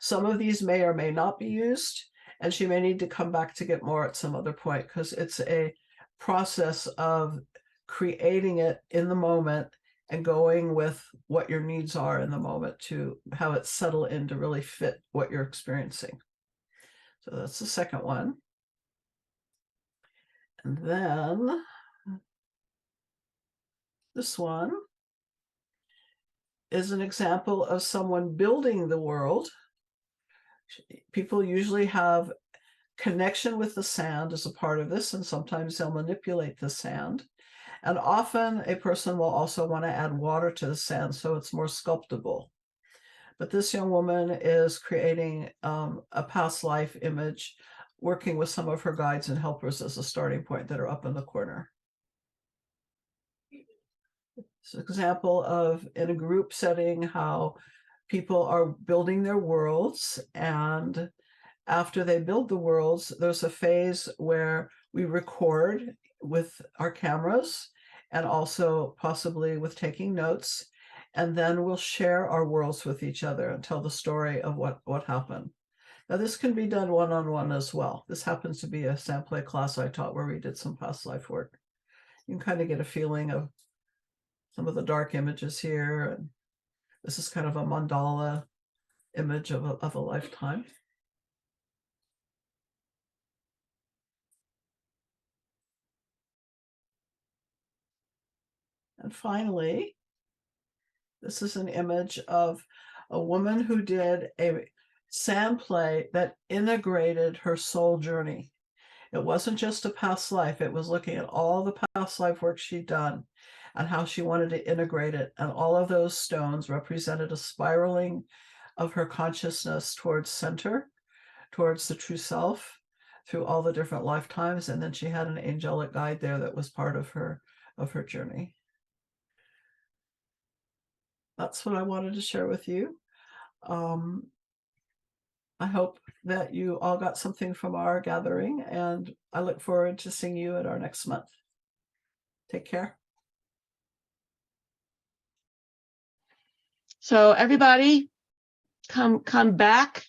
Some of these may or may not be used, and she may need to come back to get more at some other point, because it's a process of creating it in the moment and going with what your needs are in the moment to have it settle in to really fit what you're experiencing. So that's the second one. And then this one is an example of someone building the world. People usually have connection with the sand as a part of this, and sometimes they'll manipulate the sand. And often a person will also want to add water to the sand so it's more sculptable. But this young woman is creating a past life image, working with some of her guides and helpers as a starting point that are up in the corner. It's an example of, in a group setting, how people are building their worlds, and after they build the worlds, there's a phase where we record with our cameras and also possibly with taking notes, and then we'll share our worlds with each other and tell the story of what happened. Now, this can be done one-on-one as well. This happens to be a sand play class I taught where we did some past life work. You can kind of get a feeling of some of the dark images here. And this is kind of a mandala image of a lifetime. And finally, this is an image of a woman who did a sand play that integrated her soul journey. It wasn't just a past life. It was looking at all the past life work she'd done and how she wanted to integrate it. And all of those stones represented a spiraling of her consciousness towards center, towards the true self, through all the different lifetimes. And then she had an angelic guide there that was part of her journey. That's what I wanted to share with you. I hope that you all got something from our gathering, and I look forward to seeing you at our next month. Take care. So everybody, come back,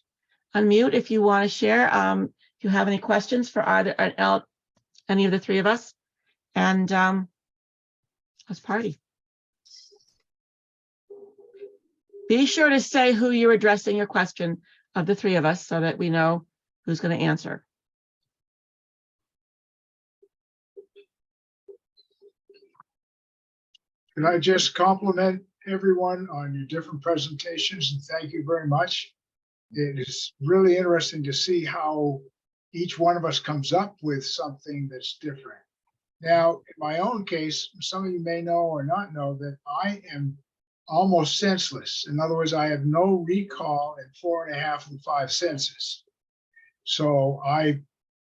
unmute if you want to share. If you have any questions for either any of the three of us, and let's party. Be sure to say who you're addressing your question of the three of us so that we know who's going to answer. Can I just compliment everyone on your different presentations, and thank you very much. It is really interesting to see how each one of us comes up with something that's different. Now, in my own case, some of you may know or not know that I am almost senseless. In other words, I have no recall in 4.5 of the 5 senses. So I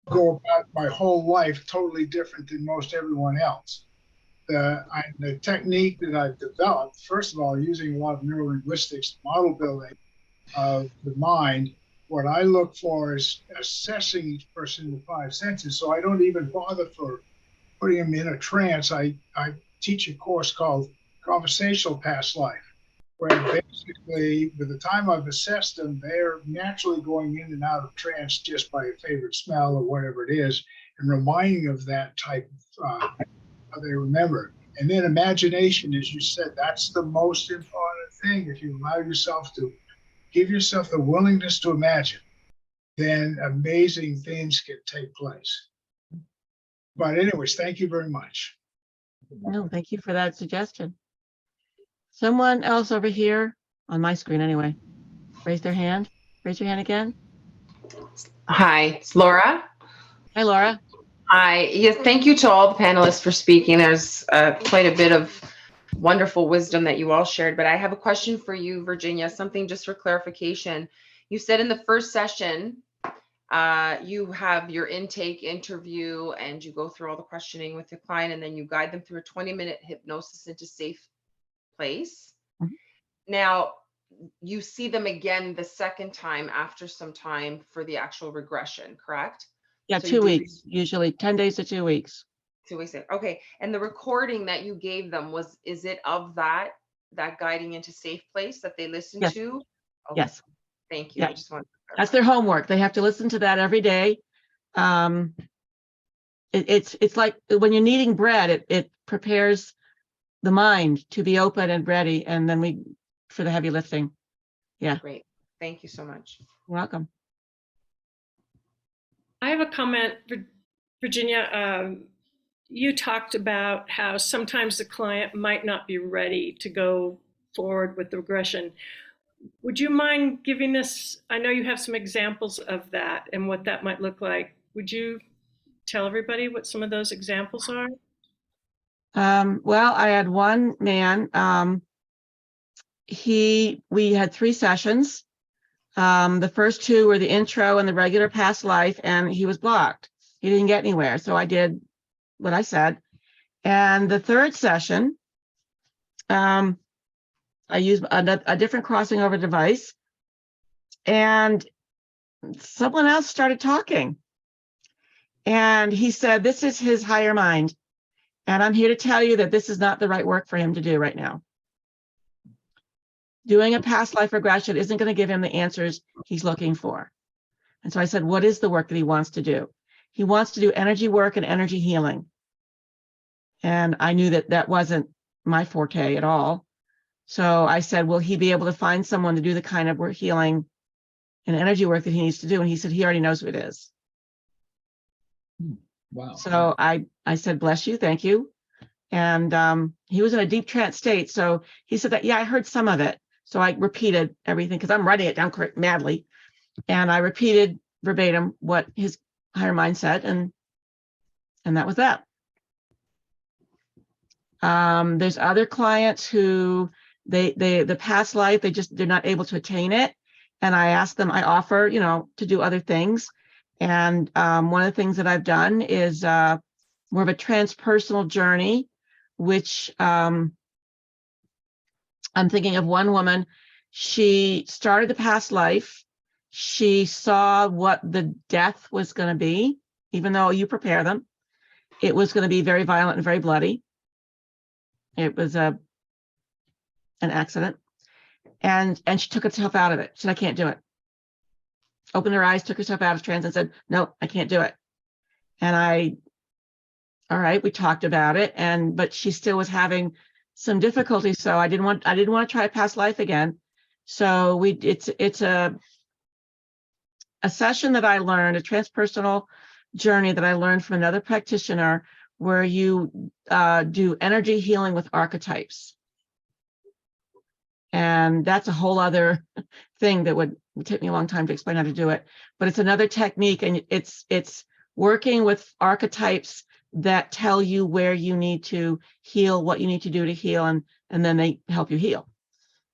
go about my whole life totally different than most everyone else. The technique that I've developed, first of all, using a lot of neurolinguistics, model building of the mind, what I look for is assessing each person in the 5 senses. So I don't even bother for putting them in a trance. I teach a course called Conversational Past Life, where basically, by the time I've assessed them, they're naturally going in and out of trance just by a favorite smell or whatever it is, and reminding of that type of how they remember. And then imagination, as you said, that's the most important thing. If you allow yourself to give yourself the willingness to imagine, then amazing things can take place. But anyways, thank you very much. No, thank you for that suggestion. Someone else over here on my screen anyway, raise their hand. Raise your hand again. Hi, it's Laura. Hi, Laura. Hi. Yes, thank you to all the panelists for speaking. There's quite a bit of wonderful wisdom that you all shared, but I have a question for you, Virginia, something just for clarification. You said in the first session, you have your intake interview and you go through all the questioning with the client, and then you guide them through a 20-minute hypnosis into safe place. Mhm. Now, you see them again the second time after some time for the actual regression, correct? Yeah, So you 2 do weeks, usually 10 days to 2 weeks. 2 weeks. Okay. And the recording that you gave them is it of that guiding into safe place that they listened Yes. to? Okay. Yes. Thank you. Yeah. I just want to That's their homework. They have to listen to that every day. It's like when you're kneading bread, it prepares the mind to be open and ready, and then for the heavy lifting. Yeah. Great. Thank you so much. You're welcome. I have a comment, Virginia. You talked about how sometimes the client might not be ready to go forward with the regression. Would you mind giving us, I know you have some examples of that and what that might look like. Would you tell everybody what some of those examples are? Well, I had one man, we had 3 sessions. The first 2 were the intro and the regular past life, and he was blocked. He didn't get anywhere. So I did what I said. And the 3rd session, I used a different crossing over device, and someone else started talking. And he said, this is his higher mind. And I'm here to tell you that this is not the right work for him to do right now. Doing a past life regression isn't going to give him the answers he's looking for. And so I said, what is the work that he wants to do? He wants to do energy work and energy healing. And I knew that that wasn't my forte at all. So I said, will he be able to find someone to do the kind of work, healing and energy work that he needs to do? And he said, he already knows who it is. Wow. So I said, bless you, thank you. And he was in a deep trance state. So he said that, yeah, I heard some of it. So I repeated everything because I'm writing it down madly. And I repeated verbatim what his higher mind said. And that was that. There's other clients who the past life, they're not able to attain it. And I ask them, I offer, to do other things. And one of the things that I've done is more of a transpersonal journey, which I'm thinking of one woman. She started the past life. She saw what the death was going to be, even though you prepare them. It was going to be very violent and very bloody. It was an accident. And she took herself out of it. She said, I can't do it. Opened her eyes, took herself out of trance and said, no, I can't do it. And all right, we talked about it, but she still was having some difficulty. So I didn't want to try a past life again. So it's a session that I learned, a transpersonal journey that I learned from another practitioner, where you do energy healing with archetypes. And that's a whole other thing that would take me a long time to explain how to do it. But it's another technique, and it's working with archetypes that tell you where you need to heal, what you need to do to heal, and then they help you heal.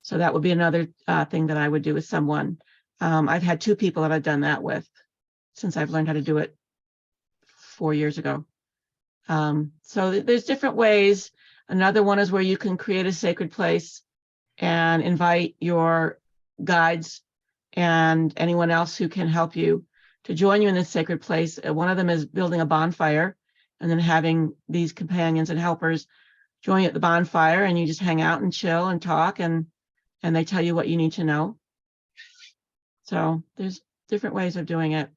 So that would be another thing that I would do with someone. I've had 2 people that I've done that with since I've learned how to do it 4 years ago. So there's different ways. Another one is where you can create a sacred place and invite your guides and anyone else who can help you to join you in this sacred place. One of them is building a bonfire and then having these companions and helpers join you at the bonfire, and you just hang out and chill and talk, and they tell you what you need to know. So there's different ways of doing it.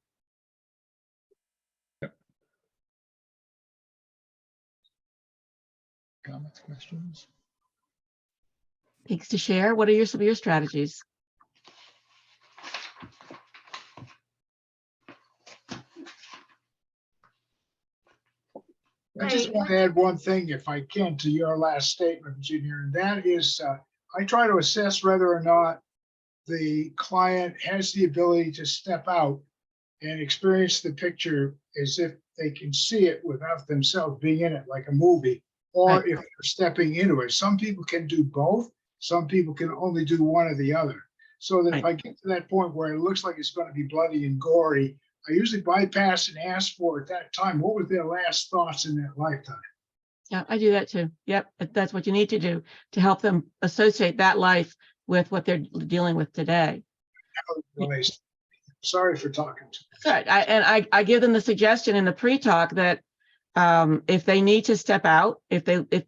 comments, questions? Things to share. What are some of your strategies? I just want to add one thing, if I can, to your last statement, Virginia, and that is, I try to assess whether or not the client has the ability to step out and experience the picture as if they can see it without themselves being in it, like a movie, or Right. if they're stepping into it. Some people can do both. Some people can only do one or the other. So that if I get to that point where it looks like it's going to be bloody and gory, I usually bypass and ask for at that time, what were their last thoughts in that lifetime? Yeah, I do that too. Yep, that's what you need to do to help them associate that life with what they're dealing with today. Sorry for talking to you. Right. I give them the suggestion in the pre-talk that if they need to step out, if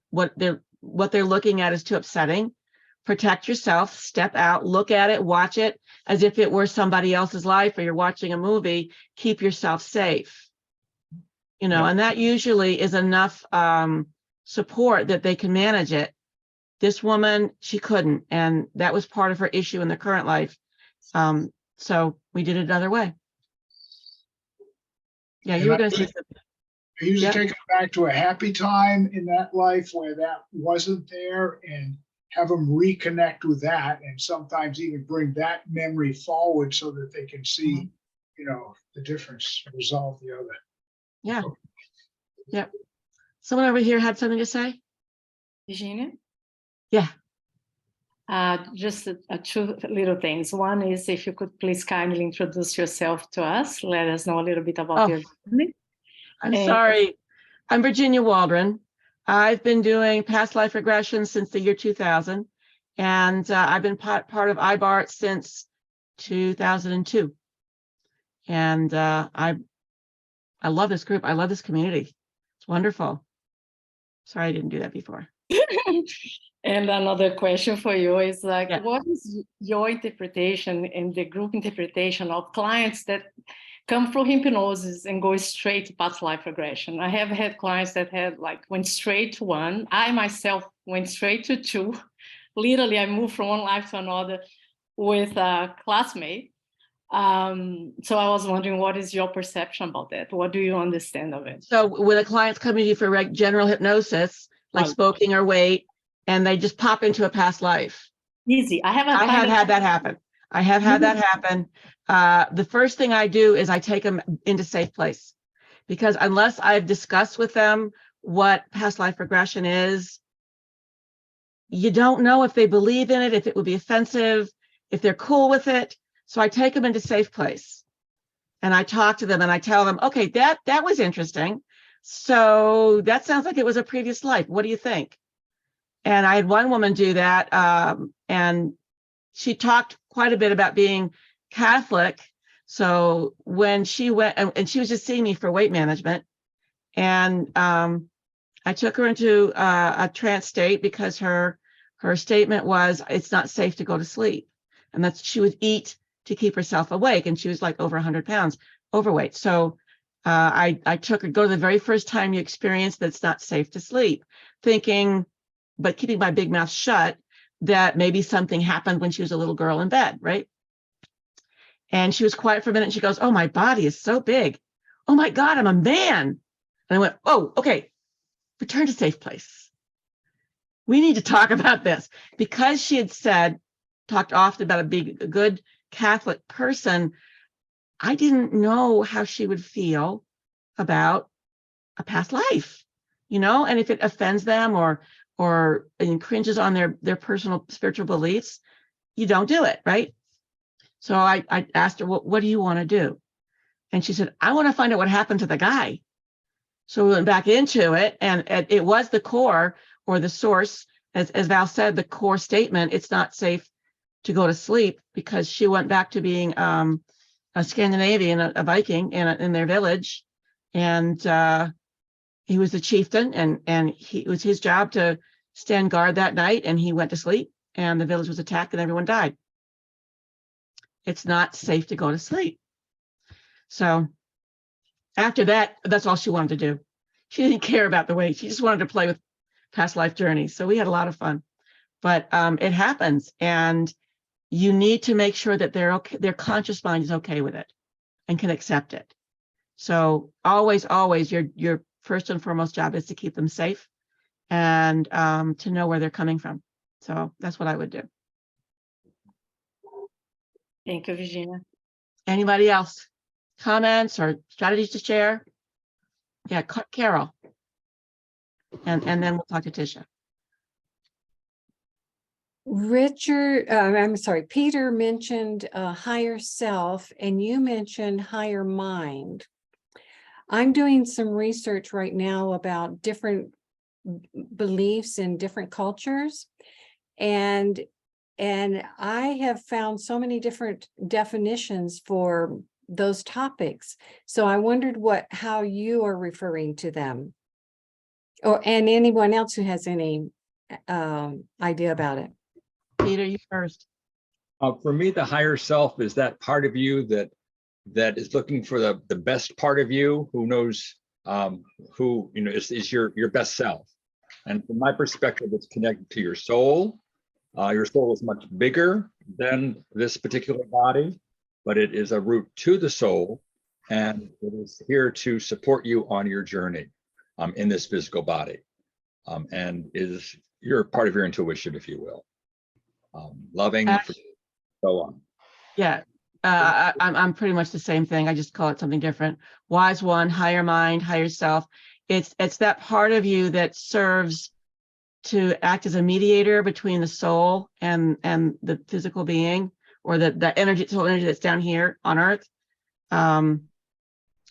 what they're looking at is too upsetting, protect yourself, step out, look at it, watch it as if it were somebody else's life or you're watching a movie. Keep yourself safe. You know, and that usually is enough support that they can manage it. This woman, she couldn't, and that was part of her issue in the current life. So we did it another way. Yeah, you were going to say something. I usually Yep. take them back to a happy time in that life where that wasn't there and have them reconnect with that, and sometimes even bring that memory forward so that they can see, you know, the difference, resolve the other. Yeah. Yep. Someone over here had something to say? Virginia? Yeah. Just two little things. One is if you could please kindly introduce yourself to us, let us know a little bit about your journey. I'm sorry. I'm Virginia Waldron. I've been doing past life regression since the year 2000, and I've been part of IBRT since 2002. And I love this group. I love this community. It's wonderful. Sorry, I didn't do that before. And another question for you is like, Yeah. what is your interpretation and the group interpretation of clients that come from hypnosis and go straight to past life regression? I have had clients that went straight to one. I myself went straight to two. Literally, I moved from one life to another with a classmate. So I was wondering, what is your perception about that? What do you understand of it? So when a client's coming to you for general hypnosis, like smoking or weight, and they just pop into a past life. Easy. I have had that happen. I have had that happen. The first thing I do is I take them into safe place, because unless I've discussed with them what past life regression is, you don't know if they believe in it, if it would be offensive, if they're cool with it. So I take them into safe place and I talk to them and I tell them, okay, that was interesting. So that sounds like it was a previous life. What do you think? And I had one woman do that, and she talked quite a bit about being Catholic. So when she went, and she was just seeing me for weight management, and I took her into a trance state because her statement was, it's not safe to go to sleep. And that's, she would eat to keep herself awake, and she was like over 100 pounds overweight. So I took her, go to the very first time you experience that it's not safe to sleep, thinking, but keeping my big mouth shut, that maybe something happened when she was a little girl in bed, right? And she was quiet for a minute and she goes, oh, my body is so big. Oh my God, I'm a man. And I went, oh, okay, return to safe place. We need to talk about this. Because she had talked often about being a good Catholic person, I didn't know how she would feel about a past life, and if it offends them or infringes on their personal spiritual beliefs, you don't do it, right? So I asked her, well, what do you want to do? And she said, I want to find out what happened to the guy. So we went back into it, and it was the core, or the source, as Val said, the core statement, it's not safe to go to sleep, because she went back to being a Scandinavian, a Viking in their village. And he was the chieftain, and it was his job to stand guard that night, and he went to sleep, and the village was attacked and everyone died. It's not safe to go to sleep. So after that, that's all she wanted to do. She didn't care about the weight. She just wanted to play past life journeys. So we had a lot of fun, but it happens, and you need to make sure that they're okay, their conscious mind is okay with it and can accept it. So always, always, your first and foremost job is to keep them safe and to know where they're coming from. So that's what I would do. Thank you, Virginia. Anybody else? Comments or strategies to share? Yeah, Carol. And then we'll talk to Tisha. Peter mentioned higher self, and you mentioned higher mind. I'm doing some research right now about different beliefs in different cultures, and I have found so many different definitions for those topics. So I wondered how you are referring to them, and anyone else who has any idea about it. Peter, you first. For me, the higher self is that part of you that is looking for the best part of you, who knows who is your best self. And from my perspective, it's connected to your soul. Your soul is much bigger than this particular body, but it is a route to the soul, and it is here to support you on your journey in this physical body, and is your part of your intuition, if you will. Loving, so on. Yeah, I'm pretty much the same thing. I just call it something different. Wise one, higher mind, higher self. It's that part of you that serves to act as a mediator between the soul and the physical being, or the energy, soul energy that's down here on Earth.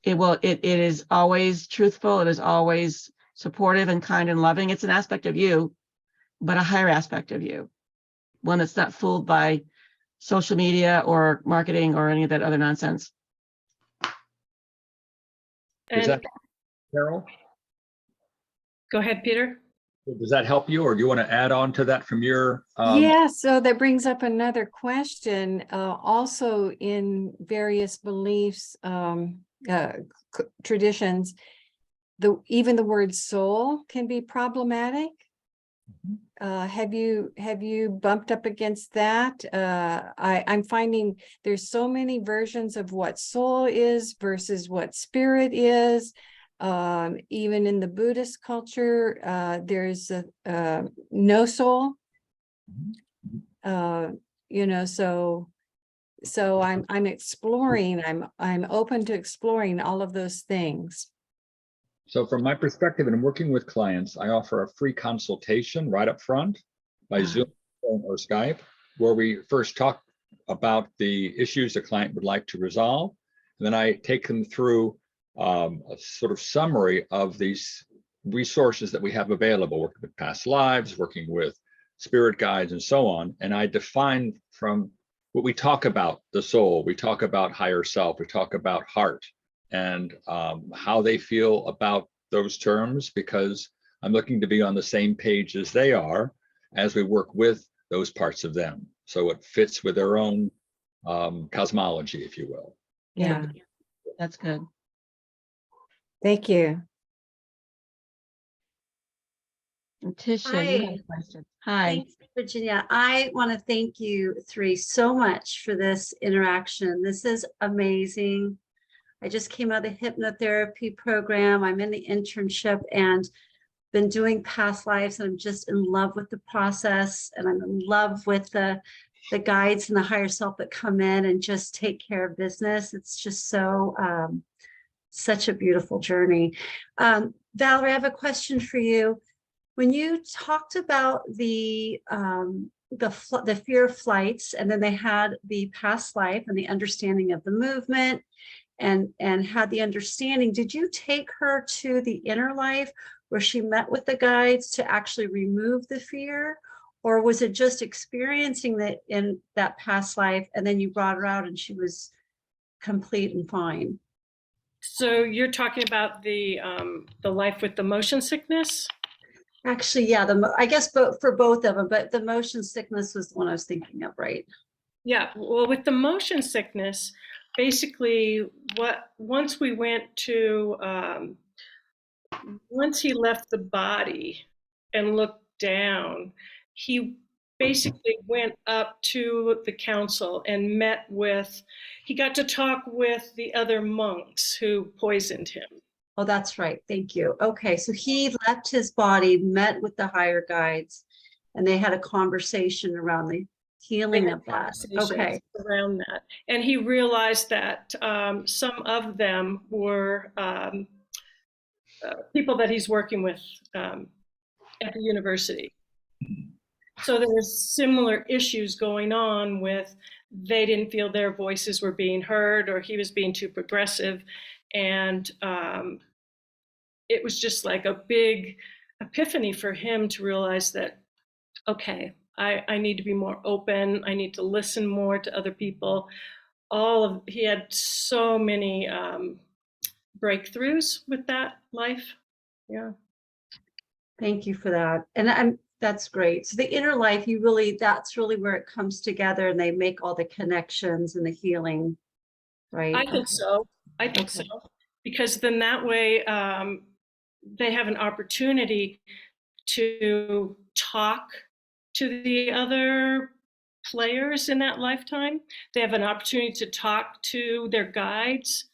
It is always truthful. It is always supportive and kind and loving. It's an aspect of you, but a higher aspect of you, one that's not fooled by social media or marketing or any of that other nonsense. Is that, Carol? Go ahead, Peter. Does that help you, or do you want to add on to that from your? Yeah, so that brings up another question. Also, in various beliefs, traditions, even the word soul can be problematic. Have you bumped up against that? I'm finding there's so many versions of what soul is versus what spirit is. Even in the Buddhist culture, there's no soul. So I'm exploring. I'm open to exploring all of those things. So from my perspective, and working with clients, I offer a free consultation right up front by Zoom or Skype, where we first talk about the issues the client would like to resolve. And then I take them through a sort of summary of these resources that we have available, working with past lives, working with spirit guides, and so on. And I define from what we talk about the soul, we talk about higher self, we talk about heart, and how they feel about those terms, because I'm looking to be on the same page as they are as we work with those parts of them. So it fits with their own cosmology, if you will. Yeah. That's good. Thank you. And Tisha, you have a question. Hi. Thanks, Virginia. I want to thank you three so much for this interaction. This is amazing. I just came out of the hypnotherapy program. I'm in the internship and been doing past lives, and I'm just in love with the process, and I'm in love with the guides and the higher self that come in and just take care of business. It's just so such a beautiful journey. Valerie, I have a question for you. When you talked about the fear of flights, and then they had the past life and the understanding of the movement, and had the understanding, did you take her to the inner life where she met with the guides to actually remove the fear? Or was it just experiencing that in that past life, and then you brought her out and she was complete and fine? So you're talking about the life with the motion sickness? Actually, yeah, I guess for both of them, but the motion sickness was the one I was thinking of, right? Yeah, well, with the motion sickness, basically once we went to, once he left the body, and looked down. He basically went up to the council and he got to talk with the other monks who poisoned him. Oh, that's right. Thank you. Okay, so he left his body, met with the higher guides, and they had a conversation around the healing of that. Okay. Around that. And he realized that some of them were people that he's working with at the university. So there was similar issues going on with, they didn't feel their voices were being heard, or he was being too progressive. And it was just like a big epiphany for him to realize that, okay, I need to be more open. I need to listen more to other people. He had so many breakthroughs with that life. Yeah. Thank you for that. And that's great. So the inner life, that's really where it comes together and they make all the connections and the healing, right? I think so. I think so. Because then that way they have an opportunity to talk to the other players in that lifetime. They have an opportunity to talk to their guides.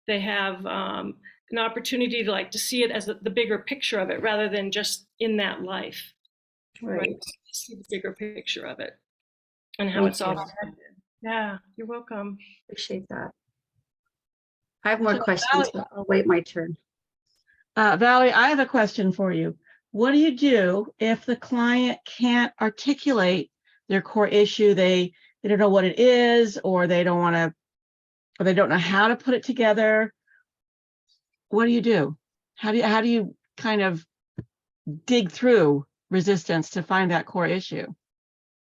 They have an opportunity to see it as the bigger picture of it rather than just in that life. Right. See the bigger picture of it and how it's all connected. Yeah, you're welcome. Appreciate that. I have more questions, but I'll wait my turn. Valerie, I have a question for you. What do you do if the client can't articulate their core issue? They don't know what it is, or they don't want to, or they don't know how to put it together. What do you do? How do you kind of dig through resistance to find that core issue?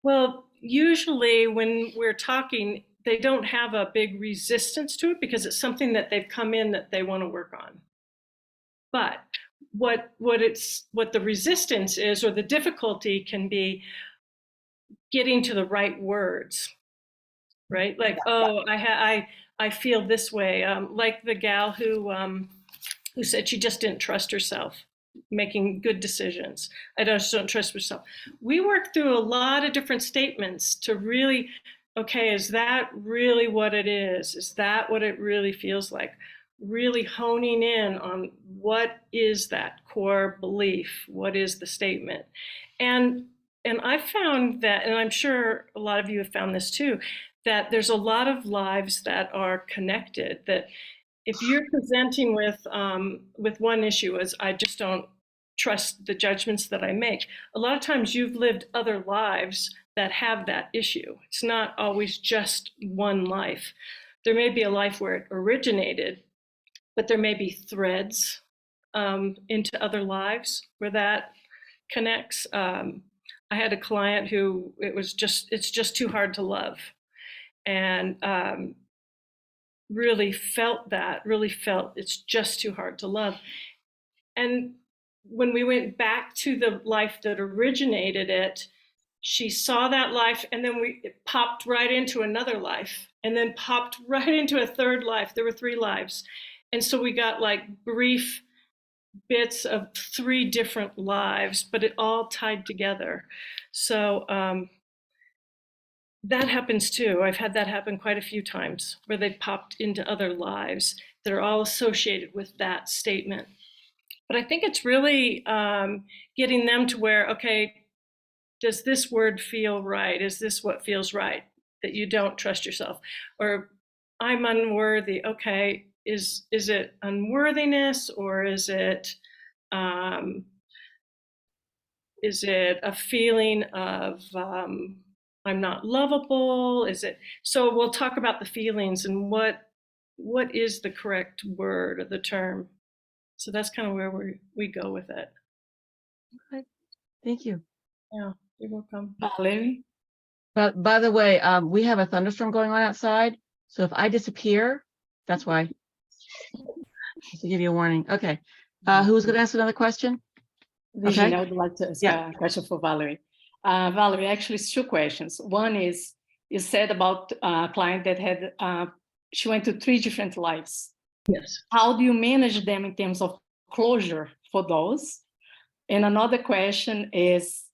Well, usually when we're talking, they don't have a big resistance to it because it's something that they've come in that they want to work on. But what the resistance is, or the difficulty can be getting to the right words, right? Like, oh, I feel this way. Like the gal who said she just didn't trust herself making good decisions. I just don't trust myself. We work through a lot of different statements to really, okay, is that really what it is? Is that what it really feels like? Really honing in on what is that core belief? What is the statement? And I found that, and I'm sure a lot of you have found this too, that there's a lot of lives that are connected, that if you're presenting with one issue as I just don't trust the judgments that I make, a lot of times you've lived other lives that have that issue. It's not always just one life. There may be a life where it originated, but there may be threads into other lives where that connects. I had a client who it's just too hard to love. And really felt it's just too hard to love. And when we went back to the life that originated it, she saw that life, and then it popped right into another life, and then popped right into a third life. There were 3 lives. And so we got like brief bits of 3 different lives, but it all tied together. So that happens too. I've had that happen quite a few times where they popped into other lives that are all associated with that statement. But I think it's really getting them to where, okay, does this word feel right? Is this what feels right? That you don't trust yourself, or I'm unworthy. Okay, is it unworthiness, or is it a feeling of I'm not lovable? Is it? So we'll talk about the feelings and what is the correct word or the term. So that's kind of where we go with it. Okay. Thank you. Yeah, you're welcome. Valerie? But by the way, we have a thunderstorm going on outside. So if I disappear, that's why. Just to give you a warning. Okay. Who's going to ask another question? Virginia, I would like to ask a question for Valerie. Valerie, actually, it's 2 questions. One is, you said about a client that had, she went to 3 different lives. Yes. How do you manage them in terms of closure for those? And another question is,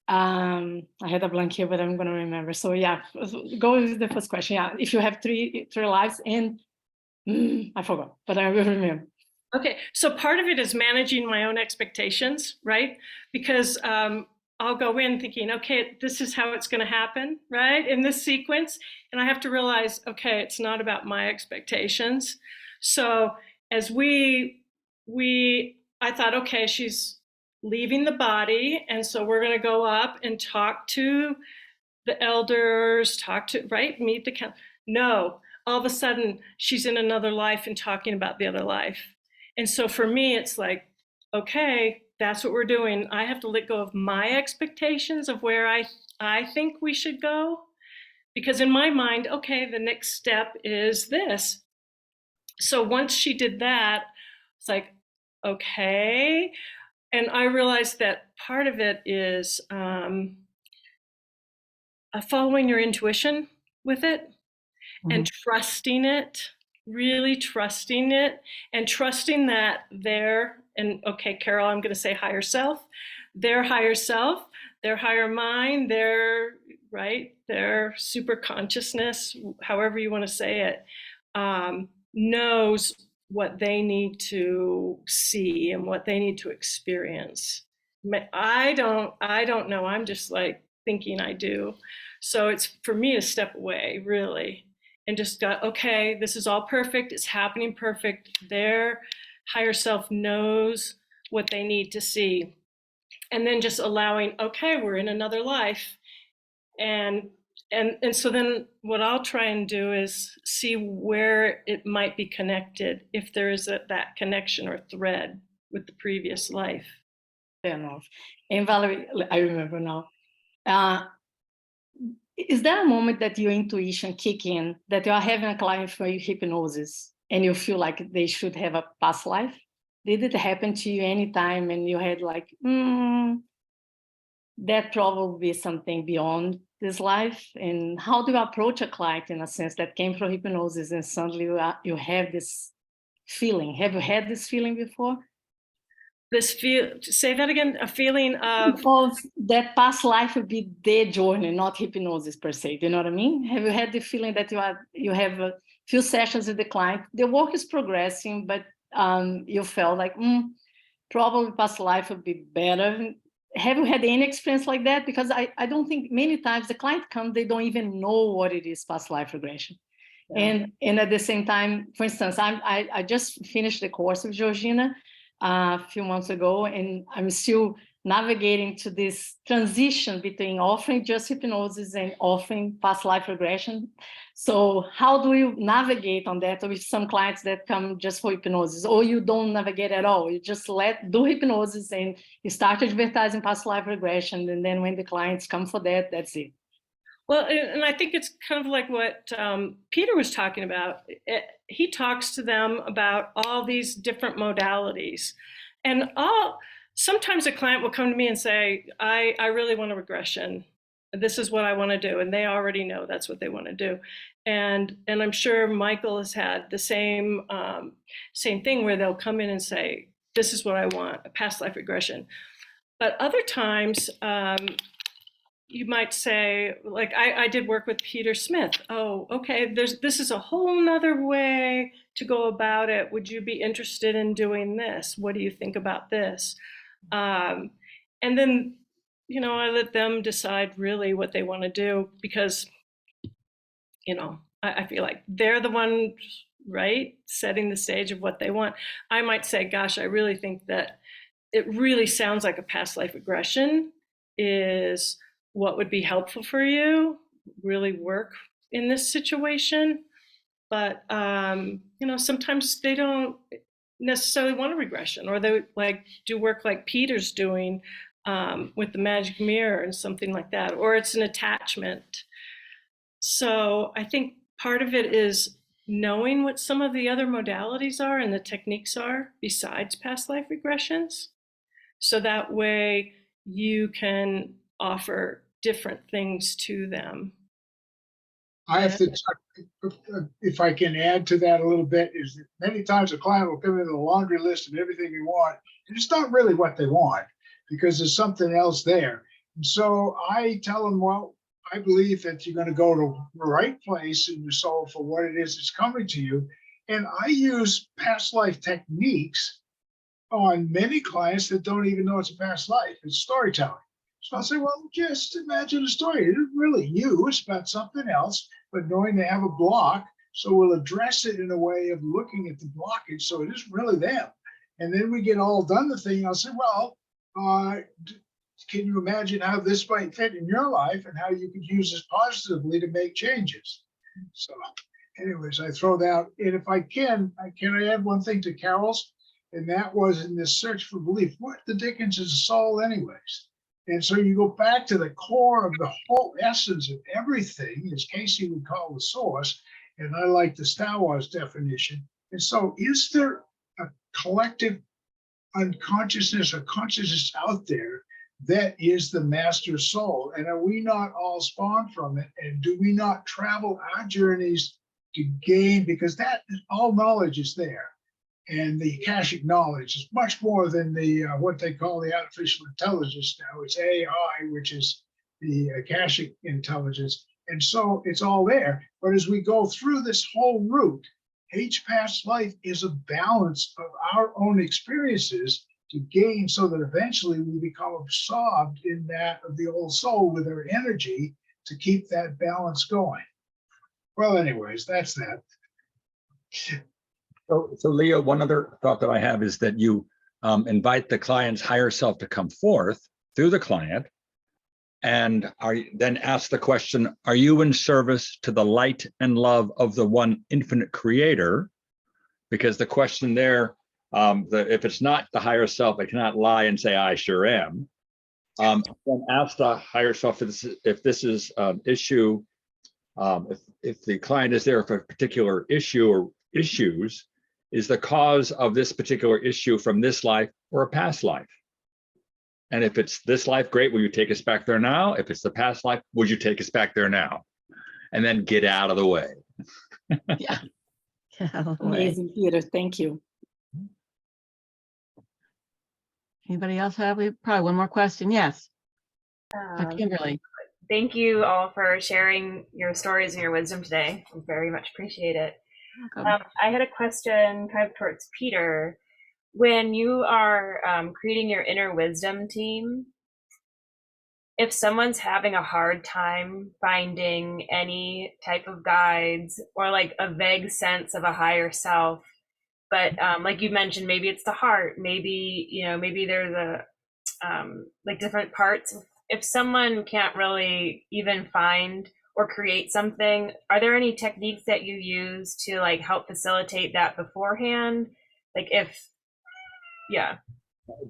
I had a blank here, but I'm going to remember. So yeah, go with the first question. Yeah, if you have three lives, and I forgot, but I will remember. Okay, so part of it is managing my own expectations, right? Because I'll go in thinking, okay, this is how it's going to happen, right? In this sequence. And I have to realize, okay, it's not about my expectations. So as I thought, okay, she's leaving the body. And so we're going to go up and talk to the elders, right? Meet the council. No, all of a sudden she's in another life and talking about the other life. And so for me, it's like, okay, that's what we're doing. I have to let go of my expectations of where I think we should go. Because in my mind, okay, the next step is this. So once she did that, it's like, okay. And I realized that part of it is following your intuition with it and trusting it, really trusting it, and trusting that and okay, Carol, I'm going to say higher self, their higher self, their higher mind, their super consciousness, however you want to say it, knows what they need to see and what they need to experience. I don't know. I'm just like thinking I do. So it's for me to step away, really, and just go, okay, this is all perfect. It's happening perfect. Their higher self knows what they need to see. And then just allowing, okay, we're in another life. And so then what I'll try and do is see where it might be connected, if there is that connection or thread with the previous life. Fair enough. And Valerie, I remember now. Is there a moment that your intuition kick in, that you are having a client for hypnosis and you feel like they should have a past life? Did it happen to you anytime and you had like, that probably be something beyond this life? And how do you approach a client in a sense that came from hypnosis and suddenly you have this feeling? Have you had this feeling before? Say that again, a feeling of that past life would be their journey, not hypnosis per se. Do you know what I mean? Have you had the feeling that you have a few sessions with the client, the work is progressing, but you felt like probably past life would be better? Have you had any experience like that? Because I don't think many times the client comes, they don't even know what it is past life regression. Yeah. And at the same time, for instance, I just finished the course with Georgina a few months ago, and I'm still navigating to this transition between offering just hypnosis and offering past life regression. So how do you navigate on that with some clients that come just for hypnosis, or you don't navigate at all? You just do hypnosis and you start advertising past life regression, and then when the clients come for that, that's it. Well, and I think it's kind of like what Peter was talking about. He talks to them about all these different modalities. And sometimes a client will come to me and say, I really want a regression. This is what I want to do. And they already know that's what they want to do. And I'm sure Michael has had the same thing where they'll come in and say, this is what I want, a past life regression. But other times, you might say, like I did work with Peter Smith. Oh, okay, this is a whole nother way to go about it. Would you be interested in doing this? What do you think about this? And then, I let them decide really what they want to do, because, I feel like they're the one, right, setting the stage of what they want. I might say, gosh, I really think that it really sounds like a past life regression is what would be helpful for you, really work in this situation. But, sometimes they don't necessarily want a regression, or they do work like Peter's doing with the magic mirror and something like that, or it's an attachment. So I think part of it is knowing what some of the other modalities are and the techniques are besides past life regressions. So that way you can offer different things to them. I have to, if I can add to that a little bit, is that many times a client will come in with a laundry list of everything they want, and it's not really what they want. because there's something else there. And so I tell them, well, I believe that you're going to go to the right place in your soul for what it is that's coming to you. And I use past life techniques on many clients that don't even know it's a past life. It's storytelling. So I'll say, well, just imagine a story. It isn't really you, it's about something else, but knowing they have a block. So we'll address it in a way of looking at the blockage. So it isn't really them. And then we get all done the thing. I'll say, well, can you imagine how this might fit in your life and how you could use this positively to make changes? So anyways, I throw that out. And if I can I add one thing to Carol's? And that was in this search for belief. What the dickens is a soul anyways? And so you go back to the core of the whole essence of everything, as Casey would call the source, and I like the Star Wars definition. And so is there a collective unconsciousness or consciousness out there that is the master soul? And are we not all spawned from it? And do we not travel our journeys to gain? Because that all knowledge is there. And the Akashic knowledge is much more than the what they call the artificial intelligence now. It's AI, which is the Akashic intelligence. And so it's all there. But as we go through this whole route, each past life is a balance of our own experiences to gain, so that eventually we become absorbed in that of the old soul with our energy to keep that balance going. Well, anyways, that's that. So Leo, one other thought that I have is that you invite the client's higher self to come forth through the client, and then ask the question, are you in service to the light and love of the one infinite creator? Because the question there, if it's not the higher self, I cannot lie and say, I sure am. Then ask the higher self if this is an issue, if the client is there for a particular issue or issues, is the cause of this particular issue from this life or a past life? And if it's this life, great, will you take us back there now? If it's the past life, would you take us back there now? And then get out of the way. Yeah. Get out of the way. Amazing, Peter. Thank you. Anybody else have? We probably one more question. Yes. Kimberly. Thank you all for sharing your stories and your wisdom today. I very much appreciate it. I had a question kind of towards Peter. When you are creating your inner wisdom team, if someone's having a hard time finding any type of guides or like a vague sense of a higher self, but like you mentioned, maybe it's the heart, maybe, you know, maybe there's a like different parts. If someone can't really even find or create something, are there any techniques that you use to like help facilitate that beforehand? Like if, yeah.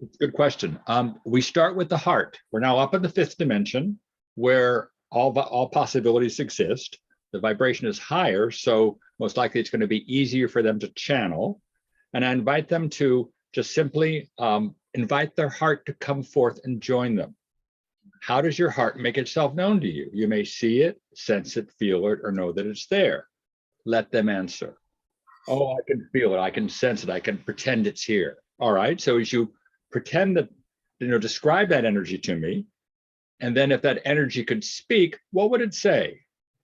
It's a good question. We start with the heart. We're now up in the fifth dimension where all possibilities exist. The vibration is higher, so most likely it's going to be easier for them to channel. And I invite them to just simply invite their heart to come forth and join them. How does your heart make itself known to you? You may see it, sense it, feel it, or know that it's there. Let them answer. Oh, I can feel it, I can sense it, I can pretend it's here. All right, so as you pretend that, you know, describe that energy to me, and then if that energy could speak, what would it say?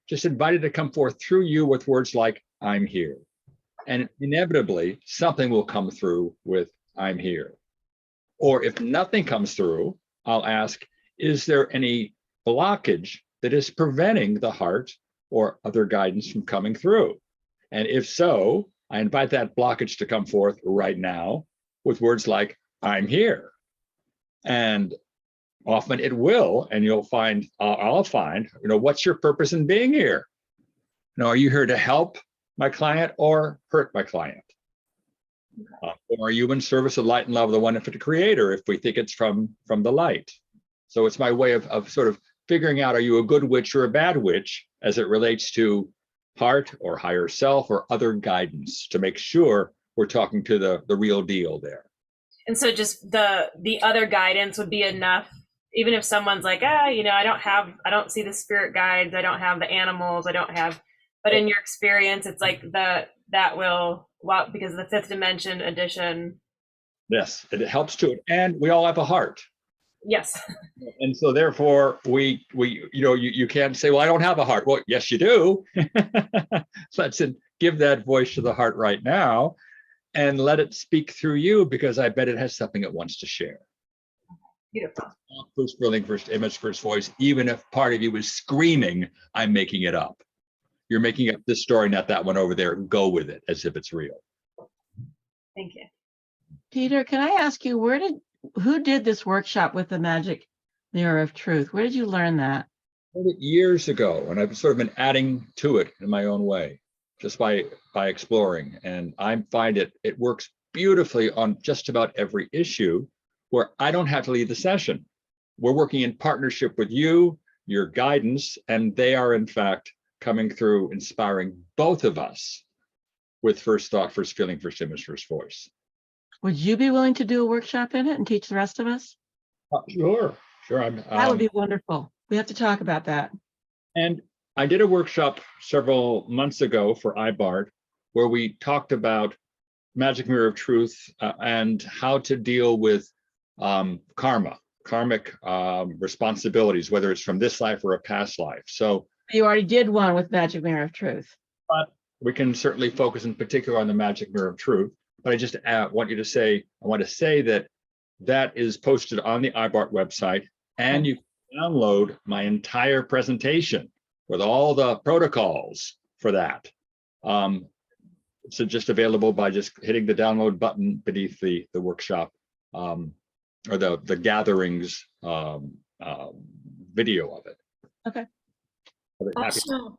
Just invite it to come forth through you with words like, I'm here. And inevitably, something will come through with, I'm here. Or if nothing comes through, I'll ask, is there any blockage that is preventing the heart or other guidance from coming through? And if so, I invite that blockage to come forth right now with words like, I'm here. And often it will, and you'll find, I'll find, you know, what's your purpose in being here? You know, are you here to help my client or hurt my client? Or are you in service of light and love of the one infinite creator if we think it's from the light? So it's my way of sort of figuring out, are you a good witch or a bad witch as it relates to heart or higher self or other guidance, to make sure we're talking to the real deal there. And so just the other guidance would be enough, even if someone's like, you know, I don't see the spirit guides, I don't have the animals, but in your experience, it's like that will, well, because of the fifth dimension edition. Yes, it helps to it. And we all have a heart. Yes. And so therefore you can't say, well, I don't have a heart. Well, yes, you do. Let's give that voice to the heart right now and let it speak through you, because I bet it has something it wants to share. Beautiful. First feeling, first image, first voice, even if part of you is screaming, I'm making it up. You're making up this story, not that one over there. Go with it as if it's real. Thank you. Peter, can I ask you, who did this workshop with the magic mirror of truth? Where did you learn that? Years ago, and I've sort of been adding to it in my own way, just by exploring. And I find it works beautifully on just about every issue, where I don't have to lead the session. We're working in partnership with you, your guidance, and they are in fact coming through, inspiring both of us with first thought, first feeling, first image, first voice. Would you be willing to do a workshop in it and teach the rest of us? Sure. That would be wonderful. We have to talk about that. And I did a workshop several months ago for IBRT, where we talked about magic mirror of truth and how to deal with karmic responsibilities, whether it's from this life or a past life. So you already did one with magic mirror of truth. But we can certainly focus in particular on the magic mirror of truth. But I just want to say that is posted on the IBRT website, and you can download my entire presentation with all the protocols for that. So just available by just hitting the download button beneath the workshop or the gatherings video of it. Okay. Also,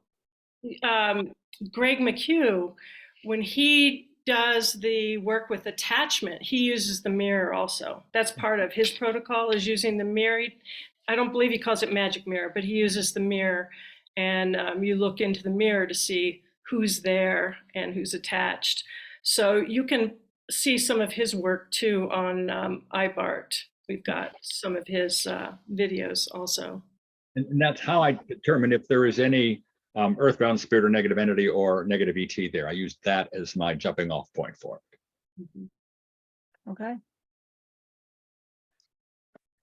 Greg McHugh, when he does the work with attachment, he uses the mirror also. That's part of his protocol, is using the mirror. I don't believe he calls it magic mirror, but he uses the mirror, and you look into the mirror to see who's there and who's attached. So you can see some of his work too on IBRT. We've got some of his videos also. And that's how I determine if there is any earthbound spirit or negative entity or negative ET there. I use that as my jumping off point for it. Okay.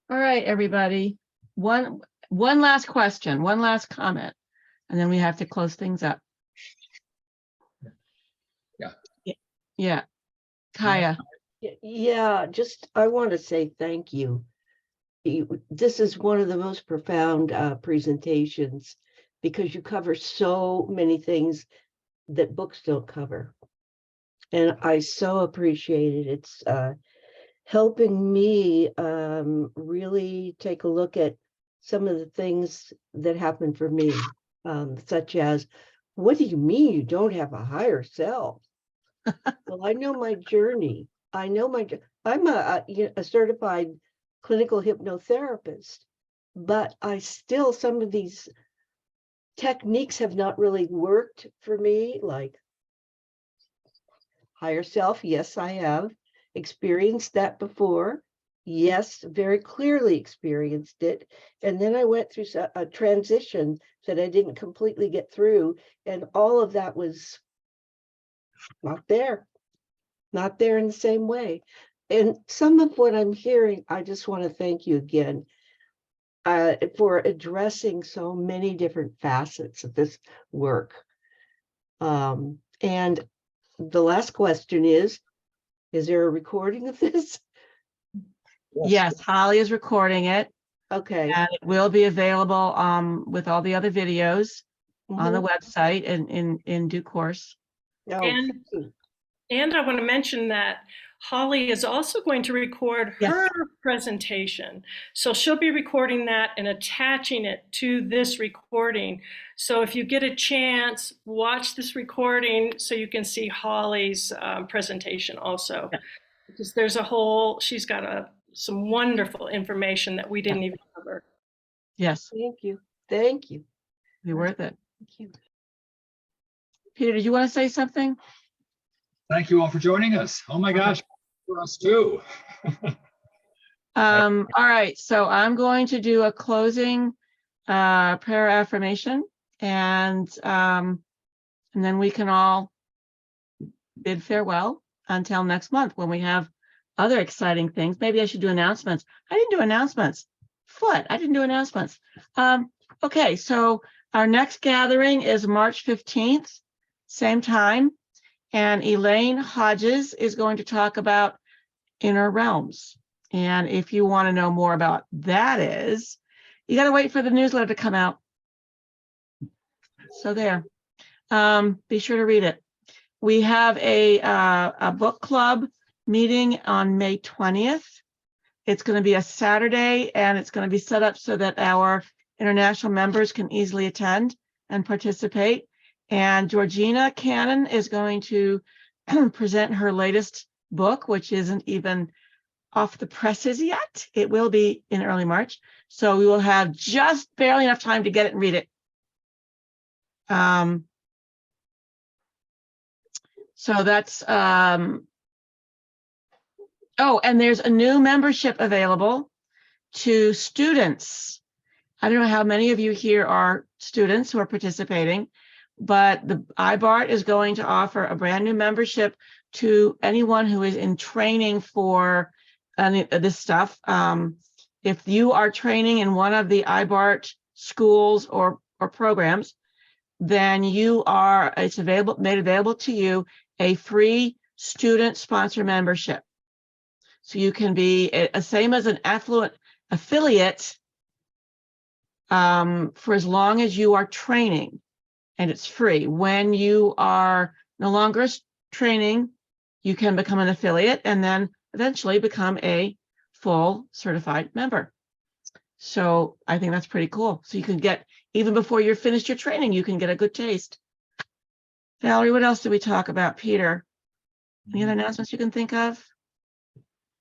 All right, everybody. One last question, one last comment, and then we have to close things up. Yeah. Kaya. Yeah, just I want to say thank you. This is one of the most profound presentations, because you cover so many things that books don't cover. And I so appreciate it. It's helping me really take a look at some of the things that happen for me, such as, what do you mean you don't have a higher self? Well, I know my journey. I'm a certified clinical hypnotherapist, but I still, some of these techniques have not really worked for me, like higher self. Yes, I have experienced that before. Yes, very clearly experienced it. And then I went through a transition that I didn't completely get through. And all of that was not there in the same way. And some of what I'm hearing, I just want to thank you again for addressing so many different facets of this work. And the last question is there a recording of this? Yes, Holly is recording it. Okay. And it will be available with all the other videos on the website in due course. Oh, and I want to mention that Holly is also going to record her presentation. So she'll be recording that and attaching it to this recording. So if you get a chance, watch this recording so you can see Holly's presentation also. Yeah. Because there's she's got some wonderful information that we didn't even cover. Yes. Thank you. Thank you. Be worth it. Thank you. Peter, did you want to say something? Thank you all for joining us. Oh my gosh, for us too. All right, so I'm going to do a closing prayer affirmation, and then we can all bid farewell until next month when we have other exciting things. Maybe I should do announcements. I didn't do announcements. I didn't do announcements. Okay, so our next gathering is March 15th, same time. And Elaine Hodges is going to talk about inner realms. And if you want to know more about that is, you got to wait for the newsletter to come out. So there, be sure to read it. We have a book club meeting on May 20th. It's going to be a Saturday, and it's going to be set up so that our international members can easily attend and participate. And Georgina Cannon is going to present her latest book, which isn't even off the presses yet. It will be in early March. So we will have just barely enough time to get it and read it. So that's, oh, and there's a new membership available to students. I don't know how many of you here are students who are participating, but the IBRT is going to offer a brand new membership to anyone who is in training for this stuff. If you are training in one of the IBRT schools or programs, then it's made available to you a free student sponsor membership. So you can be same as an affiliate for as long as you are training, and it's free. When you are no longer training, you can become an affiliate and then eventually become a full certified member. So I think that's pretty cool. So you can get, even before you're finished your training, you can get a good taste. Valerie, what else did we talk about? Peter, any other announcements you can think of?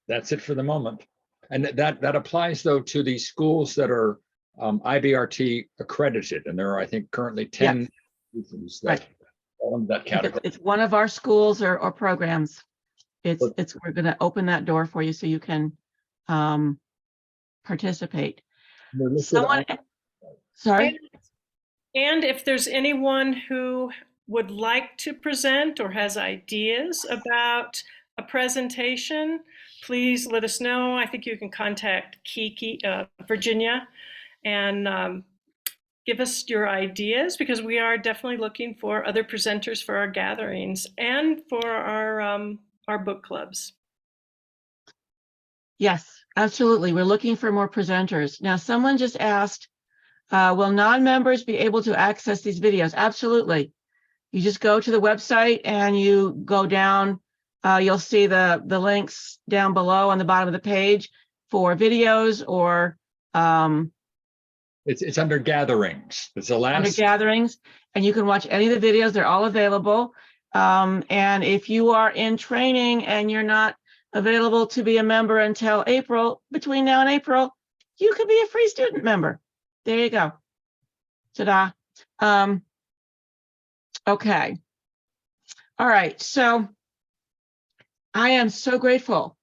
That's it for the moment. And that applies, though, to the schools that are IBRT accredited. And there are, I think, currently 10 institutions that fall in that category. It's one of our schools or programs. We're going to open that door for you so you can participate. Sorry. And if there's anyone who would like to present or has ideas about a presentation, please let us know. I think you can contact Virginia, and give us your ideas, because we are definitely looking for other presenters for our gatherings and for our book clubs. Yes, absolutely. We're looking for more presenters. Now, someone just asked, will non-members be able to access these videos? Absolutely. You just go to the website and you go down. You'll see the links down below on the bottom of the page for videos or it's under gatherings. It's the last under gatherings, and you can watch any of the videos. They're all available. And if you are in training and you're not available to be a member until April, between now and April, you could be a free student member. There you go. Ta-da. Okay. All right. So I am so grateful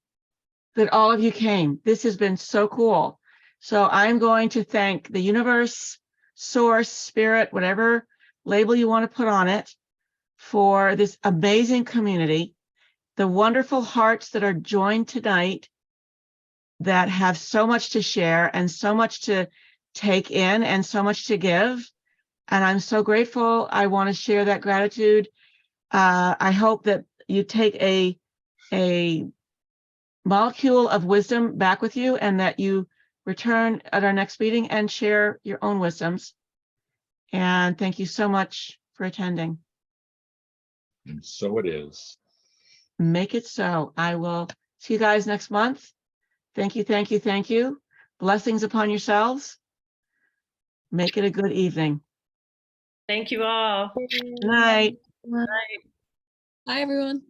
that all of you came. This has been so cool. So I'm going to thank the universe, source, spirit, whatever label you want to put on it, for this amazing community, the wonderful hearts that are joined tonight that have so much to share and so much to take in and so much to give. And I'm so grateful. I want to share that gratitude. I hope that you take a molecule of wisdom back with you, and that you return at our next meeting and share your own wisdoms. And thank you so much for attending. And so it is. Make it so. I will see you guys next month. Thank you, thank you, thank you. Blessings upon yourselves. Make it a good evening. Thank you all. Good night. Bye. Hi, everyone.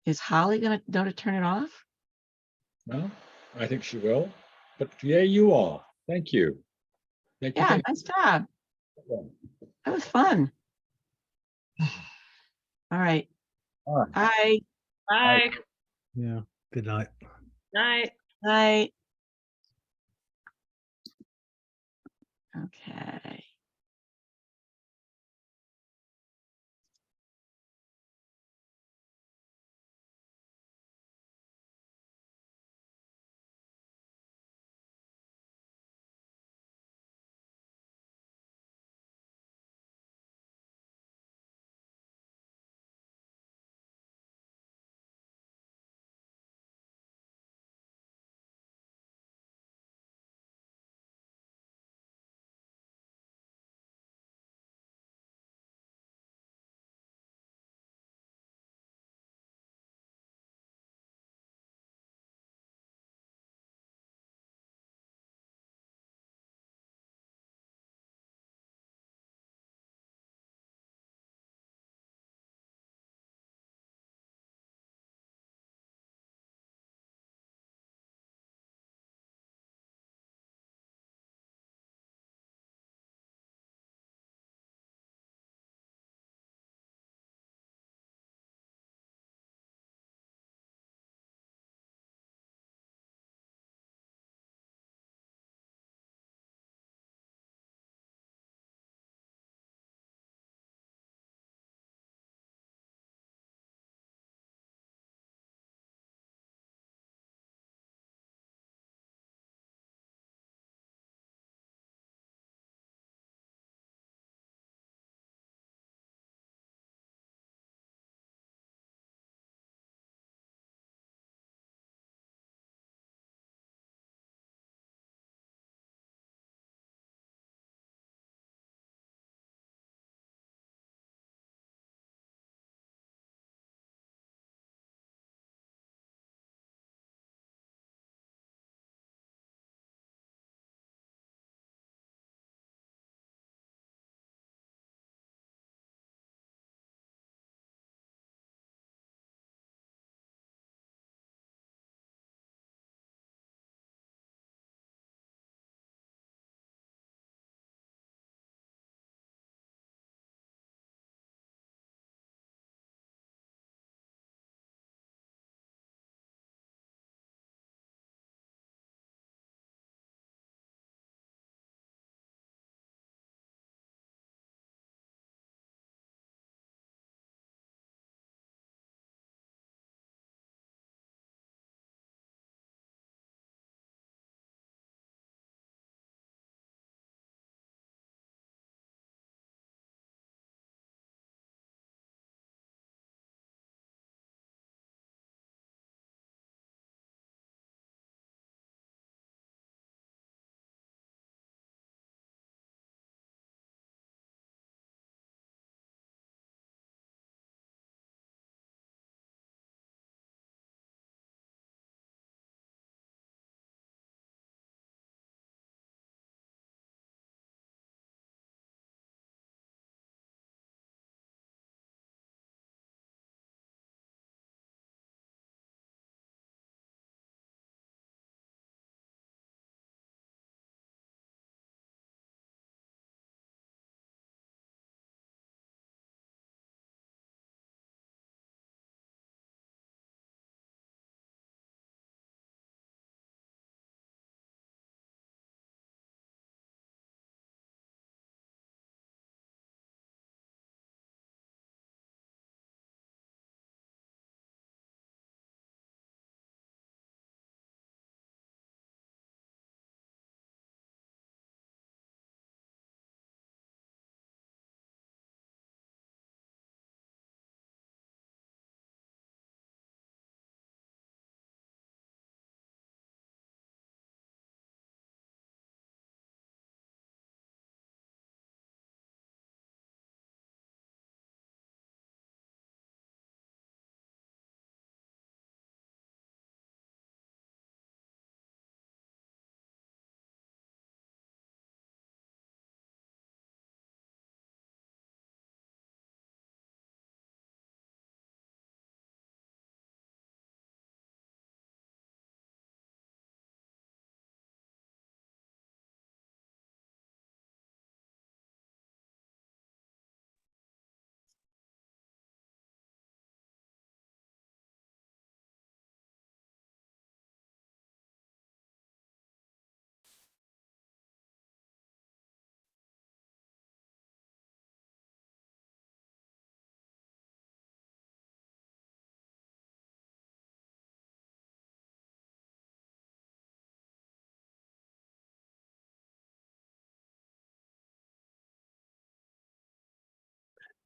Is Holly going to know to turn it off? Well, I think she will. But yay, you all. Thank you. Thank you. Yeah, nice job. That was fun. All right. All right. Bye. Bye. Yeah. Good night. Night. Night. Okay.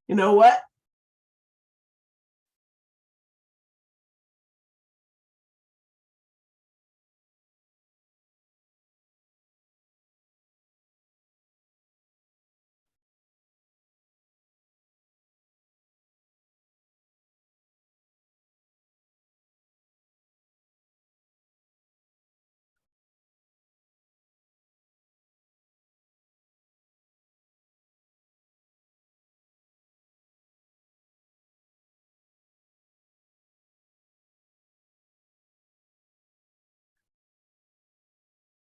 You know what?